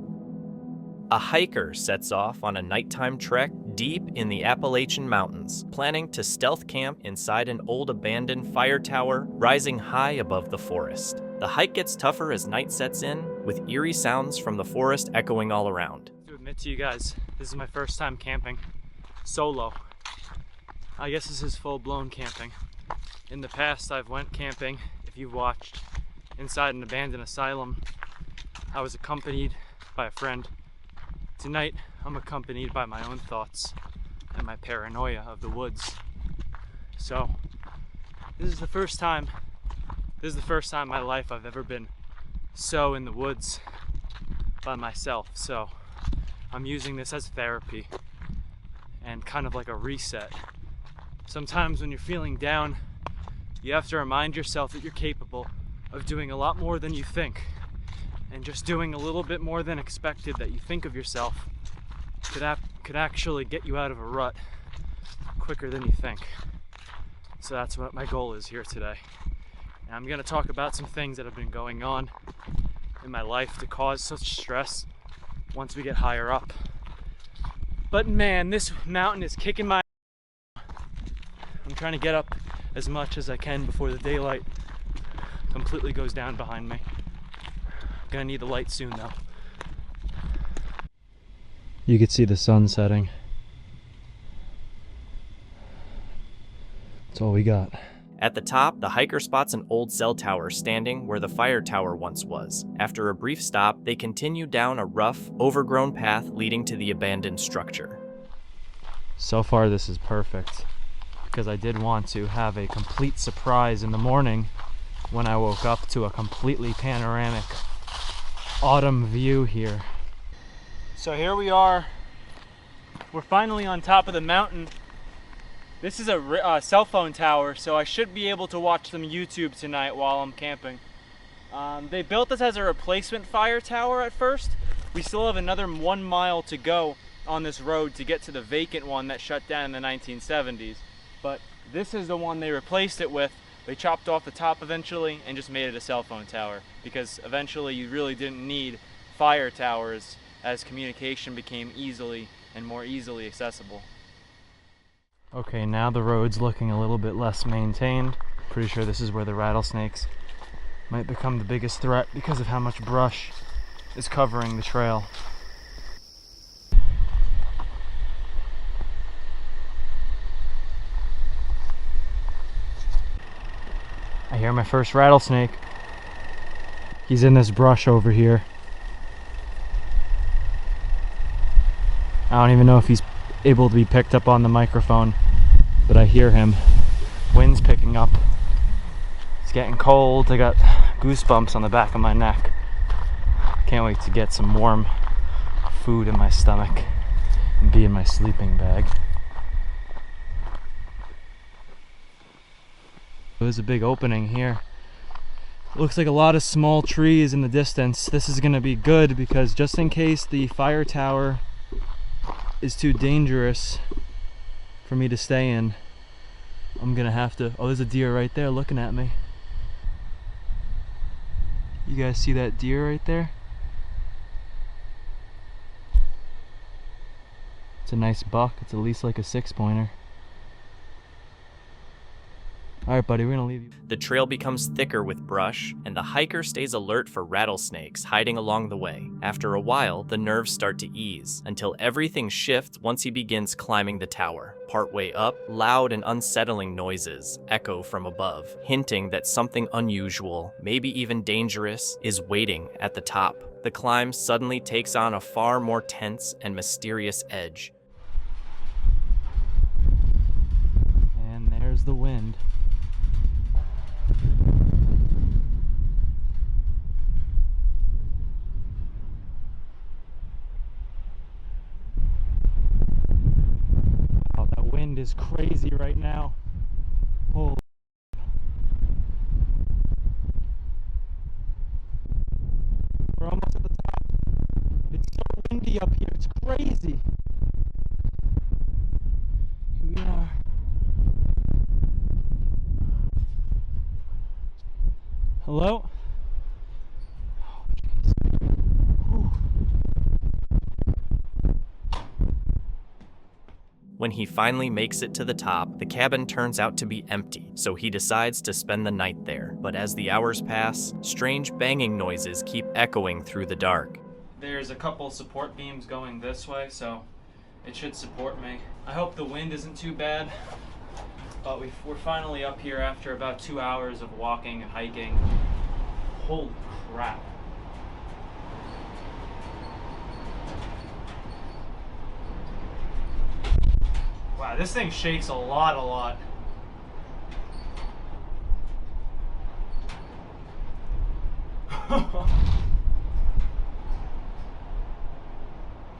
A hiker sets off on a nighttime trek deep in the Appalachian Mountains, planning to stealth camp inside an old abandoned fire tower rising high above the forest. The hike gets tougher as night sets in, with eerie sounds from the forest echoing all around. To admit to you guys, this is my first time camping, solo. I guess this is full-blown camping. In the past, I've went camping, if you've watched, inside an abandoned asylum. I was accompanied by a friend. Tonight, I'm accompanied by my own thoughts and my paranoia of the woods. So, this is the first time in my life I've ever been so in the woods by myself. So, I'm using this as therapy and kind of like a reset. Sometimes when you're feeling down, you have to remind yourself that you're capable of doing a lot more than you think. And just doing a little bit more than expected that you think of yourself could actually get you out of a rut quicker than you think. So that's what my goal is here today. And I'm going to talk about some things that have been going on in my life to cause such stress. once we get higher up. But man, this mountain is kicking my... I'm trying to get up as much as I can before the daylight completely goes down behind me. I'm gonna need the light soon though. You could see the sun setting. That's all we got. At the top, the hiker spots an old cell tower standing where the fire tower once was. After a brief stop, they continue down a rough, overgrown path leading to the abandoned structure. So far this is perfect, because I did want to have a complete surprise in the morning when I woke up to a completely panoramic autumn view here. So here we are. We're finally on top of the mountain. This is a cell phone tower, so I should be able to watch some YouTube tonight while I'm camping. They built this as a replacement fire tower at first. We still have another 1 mile to go on this road to get to the vacant one that shut down in the 1970s. But this is the one they replaced it with. They chopped off the top eventually and just made it a cell phone tower, because eventually you really didn't need fire towers as communication became easily and more easily accessible. Okay, now the road's looking a little bit less maintained. Pretty sure this is where the rattlesnakes might become the biggest threat because of how much brush is covering the trail. I hear my first rattlesnake. He's in this brush over here. I don't even know if he's able to be picked up on the microphone, but I hear him. Wind's picking up. It's getting cold. I got goosebumps on the back of my neck. Can't wait to get some warm food in my stomach and be in my sleeping bag. There's a big opening here. Looks like a lot of small trees in the distance. This is gonna be good because just in case the fire tower is too dangerous for me to stay in, I'm gonna have to... Oh, there's a deer right there looking at me. You guys see that deer right there? It's a nice buck. It's at least like a 6-pointer. Alright buddy, we're gonna leave you. The trail becomes thicker with brush, and the hiker stays alert for rattlesnakes hiding along the way. After a while, the nerves start to ease, until everything shifts once he begins climbing the tower. Partway up, loud and unsettling noises echo from above, hinting that something unusual, maybe even dangerous, is waiting at the top. The climb suddenly takes on a far more tense and mysterious edge. And there's the wind. Wow, that wind is crazy right now. Holy. We're almost at the top. It's so windy up here, it's crazy. Here we are. Hello? Oh, jeez. When he finally makes it to the top, the cabin turns out to be empty, so he decides to spend the night there. But as the hours pass, strange banging noises keep echoing through the dark. There's a couple support beams going this way, so it should support me. I hope the wind isn't too bad, but we're finally up here after about 2 hours of walking and hiking. Holy crap. Wow, this thing shakes a lot.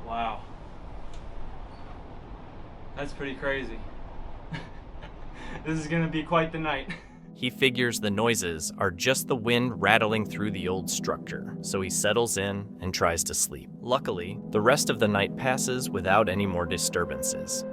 Wow. That's pretty crazy. This is gonna be quite the night. He figures the noises are just the wind rattling through the old structure, so he settles in and tries to sleep. Luckily, the rest of the night passes without any more disturbances.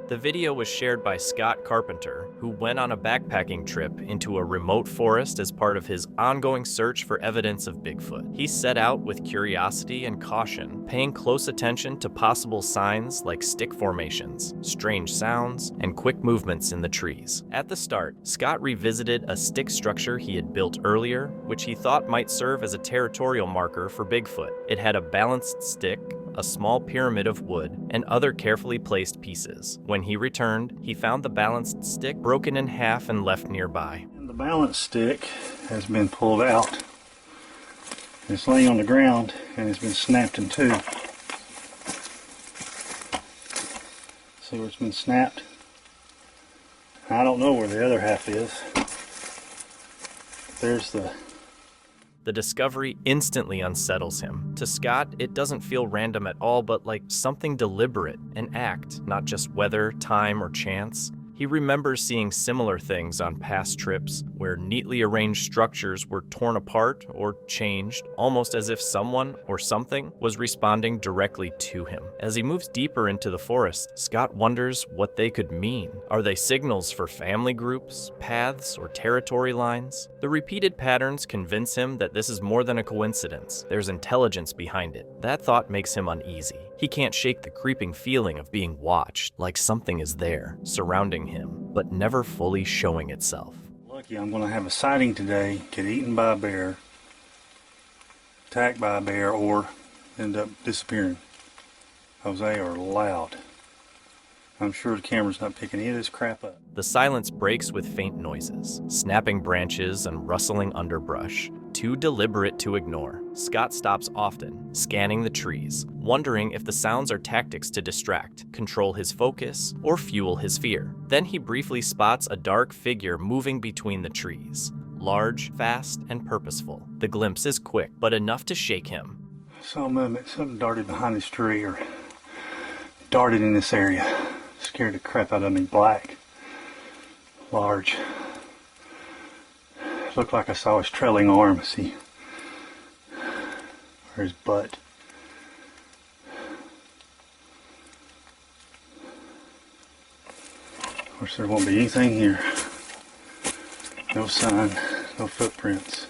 The video was shared by Scott Carpenter, who went on a backpacking trip into a remote forest as part of his ongoing search for evidence of Bigfoot. He set out with curiosity and caution, paying close attention to possible signs like stick formations, strange sounds, and quick movements in the trees. At the start, Scott revisited a stick structure he had built earlier, which he thought might serve as a territorial marker for Bigfoot. It had a balanced stick, a small pyramid of wood, and other carefully placed pieces. When he returned, he found the balanced stick broken in half and left nearby. The balanced stick has been pulled out. It's laying on the ground and it's been snapped in two. See where it's been snapped? I don't know where the other half is. There's The discovery instantly unsettles him. To Scott, it doesn't feel random at all, but like something deliberate, an act, not just weather, time, or chance. He remembers seeing similar things on past trips, where neatly arranged structures were torn apart or changed, almost as if someone or something was responding directly to him. As he moves deeper into the forest, Scott wonders what they could mean. Are they signals for family groups, paths, or territory lines? The repeated patterns convince him that this is more than a coincidence. There's intelligence behind it. That thought makes him uneasy. He can't shake the creeping feeling of being watched, like something is there, surrounding him, but never fully showing itself. lucky I'm going to have a sighting today, get eaten by a bear, attacked by a bear, or end up disappearing. Because they are loud. I'm sure the camera's not picking any of this crap up. The silence breaks with faint noises, snapping branches and rustling underbrush, too deliberate to ignore. Scott stops often, scanning the trees, wondering if the sounds are tactics to distract, control his focus, or fuel his fear. Then he briefly spots a dark figure moving between the trees, large, fast, and purposeful. The glimpse is quick, but enough to shake him. Something darted behind this tree, or darted in this area. Scared the crap out of me. Black, large. Looked like I saw his trailing arm. See, or his butt. Of course, there won't be anything here. No sign, no footprints.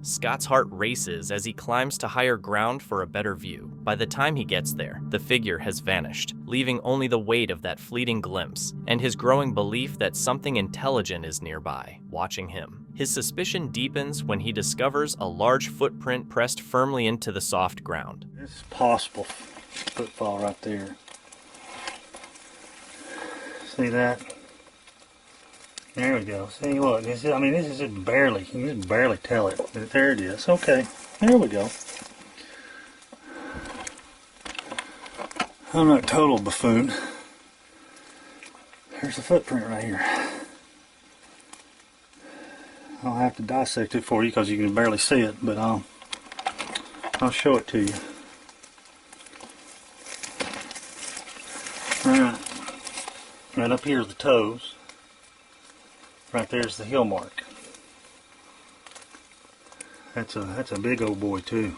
Scott's heart races as he climbs to higher ground for a better view. By the time he gets there, the figure has vanished, leaving only the weight of that fleeting glimpse and his growing belief that something intelligent is nearby, watching him. His suspicion deepens when he discovers a large footprint pressed firmly into the soft ground. It's possible footfall right there. See that? There we go. See, look, this is just barely, you can just barely tell it. There it is. Okay, there we go. I'm not a total buffoon. There's a footprint right here. I'll have to dissect it for you because you can barely see it, but I'll show it to you. Alright. Right up here is the toes. Right there's the heel mark. That's a big old boy too.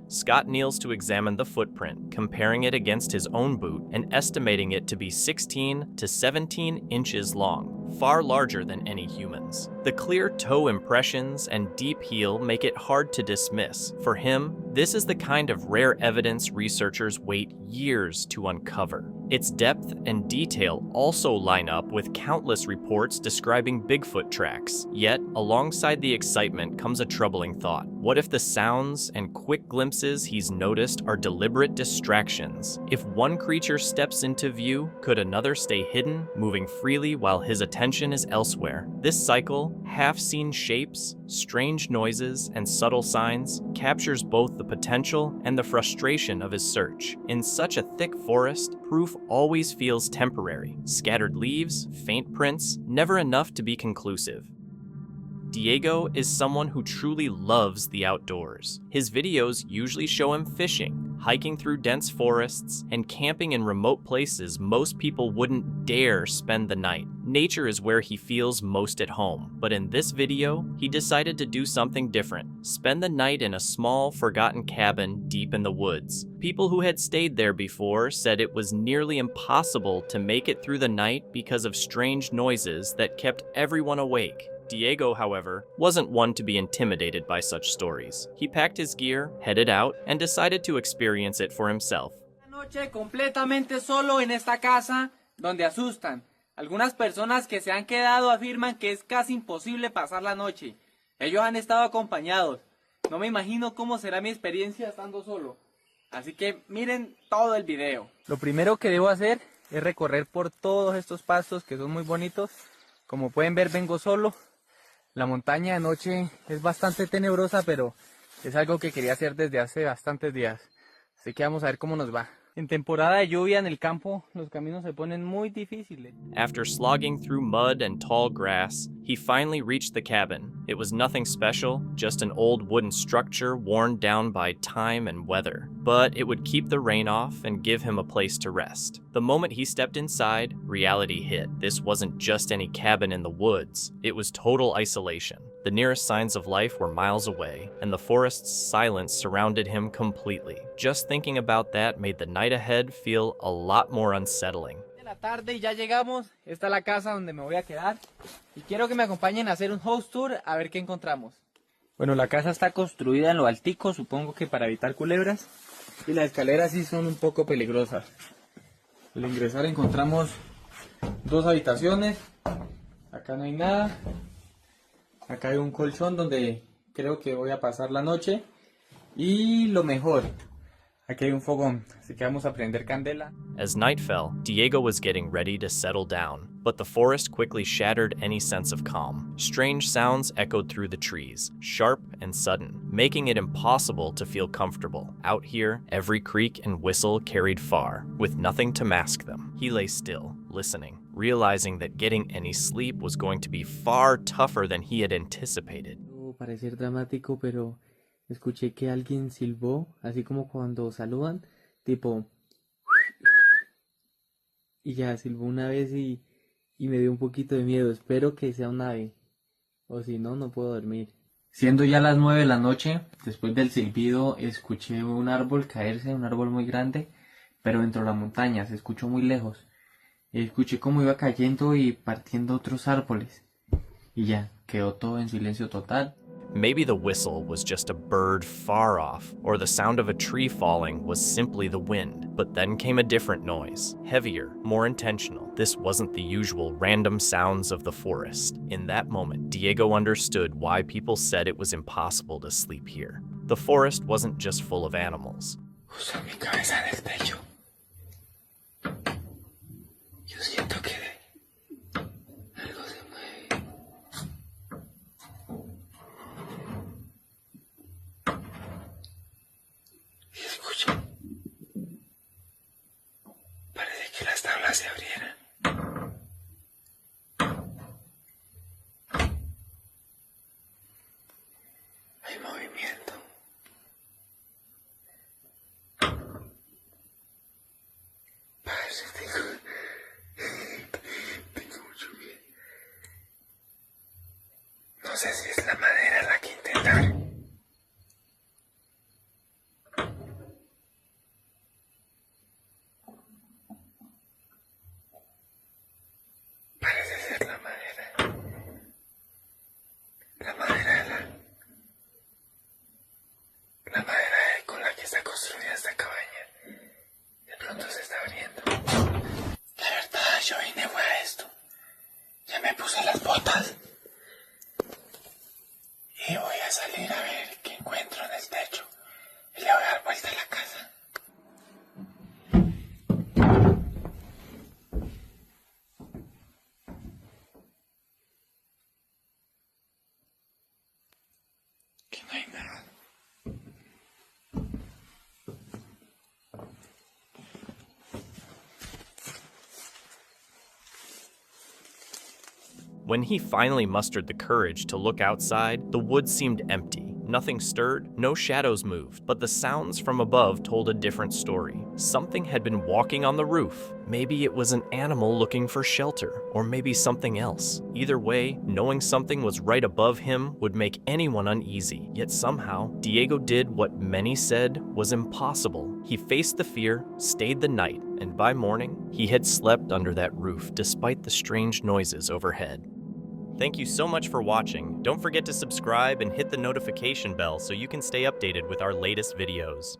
Scott kneels to examine the footprint, comparing it against his own boot and estimating it to be 16 to 17 inches long, far larger than any human's. The clear toe impressions and deep heel make it hard to dismiss. For him, this is the kind of rare evidence researchers wait years to uncover. Its depth and detail also line up with countless reports describing Bigfoot tracks. Yet, alongside the excitement comes a troubling thought. What if the sounds and quick glimpses he's noticed are deliberate distractions? If one creature steps into view, could another stay hidden, moving freely while his attention is elsewhere? This cycle, half-seen shapes, strange noises, and subtle signs, captures both the potential and the frustration of his search. In such a thick forest, proof always feels temporary. Scattered leaves, faint prints, never enough to be conclusive. Diego is someone who truly loves the outdoors. His videos usually show him fishing, hiking through dense forests, and camping in remote places most people wouldn't dare spend the night. Nature is where he feels most at home, but in this video, he decided to do something different. Spend the night in a small, forgotten cabin deep in the woods. People who had stayed there before said it was nearly impossible to make it through the night because of strange noises that kept everyone awake. Diego, however, wasn't one to be intimidated by such stories. He packed his gear, headed out, and decided to experience it for himself. Noche completamente solo en esta casa donde asustan. Algunas personas que se han quedado afirman que es casi imposible pasar la noche. Ellos han estado acompañados. No me imagino cómo será mi experiencia estando solo. Así que miren todo el video. Lo primero que debo hacer es recorrer por todos estos pastos que son muy bonitos. Como pueden ver, vengo solo. La montaña de noche es bastante tenebrosa, pero es algo que quería hacer desde hace bastantes días. Así que vamos a ver cómo nos va. En temporada de lluvia en el campo, los caminos se ponen muy difíciles. After slogging through mud and tall grass, he finally reached the cabin. It was nothing special, just an old wooden structure worn down by time and weather. But it would keep the rain off and give him a place to rest. The moment he stepped inside, reality hit. This wasn't just any cabin in the woods. It was total isolation. The nearest signs of life were miles away, and the forest's silence surrounded him completely. Just thinking about that made the night ahead feel a lot more unsettling. De la tarde y ya llegamos. Esta es la casa donde me voy a quedar. Y quiero que me acompañen a hacer un house tour a ver qué encontramos. Bueno, la casa está construida en lo altico, supongo que para evitar culebras. Y las escaleras sí son un poco peligrosas. Al ingresar encontramos dos habitaciones. Acá no hay nada. Acá hay un colchón donde creo que voy a pasar la noche. Y lo mejor, aquí hay un fogón, así que vamos a prender candela. As night fell, Diego was getting ready to settle down, but the forest quickly shattered any sense of calm. Strange sounds echoed through the trees, sharp and sudden, making it impossible to feel comfortable. Out here, every creak and whistle carried far, with nothing to mask them. He lay still, listening, realizing that getting any sleep was going to be far tougher than he had anticipated. Parecer dramático, pero escuché que alguien silbó, así como cuando saludan, tipo... Y ya silbó una vez y me dio un poquito de miedo. Espero que sea un ave, o si no, no puedo dormir. Siendo ya las 9 de la noche, después del silbido, escuché un árbol caerse, un árbol muy grande, pero dentro de la montaña, se escuchó muy lejos. Escuché cómo iba cayendo y partiendo otros árboles. Y ya, quedó todo en silencio total. Maybe the whistle was just a bird far off, or the sound of a tree falling was simply the wind. But then came a different noise, heavier, more intentional. This wasn't the usual random sounds of the forest. In that moment, Diego understood why people said it was impossible to sleep here. The forest wasn't just full of animals. Uso mi cabeza en el techo. Yo siento que algo se mueve. Y escucho. Parece que las tablas se abrieran. Hay movimiento. Parce, tengo mucho miedo. No sé si es la madera la que intentar. Parece ser la madera. La madera la madera con la que está construida esta cabaña. De pronto se está abriendo. La verdad, yo vine fue a esto. Ya me puse las botas. When he finally mustered the courage to look outside, the woods seemed empty. Nothing stirred, no shadows moved, but the sounds from above told a different story. Something had been walking on the roof. Maybe it was an animal looking for shelter, or maybe something else. Either way, knowing something was right above him would make anyone uneasy. Yet somehow, Diego did what many said was impossible. He faced the fear, stayed the night, and by morning, he had slept under that roof despite the strange noises overhead. Thank you so much for watching. Don't forget to subscribe and hit the notification bell so you can stay updated with our latest videos.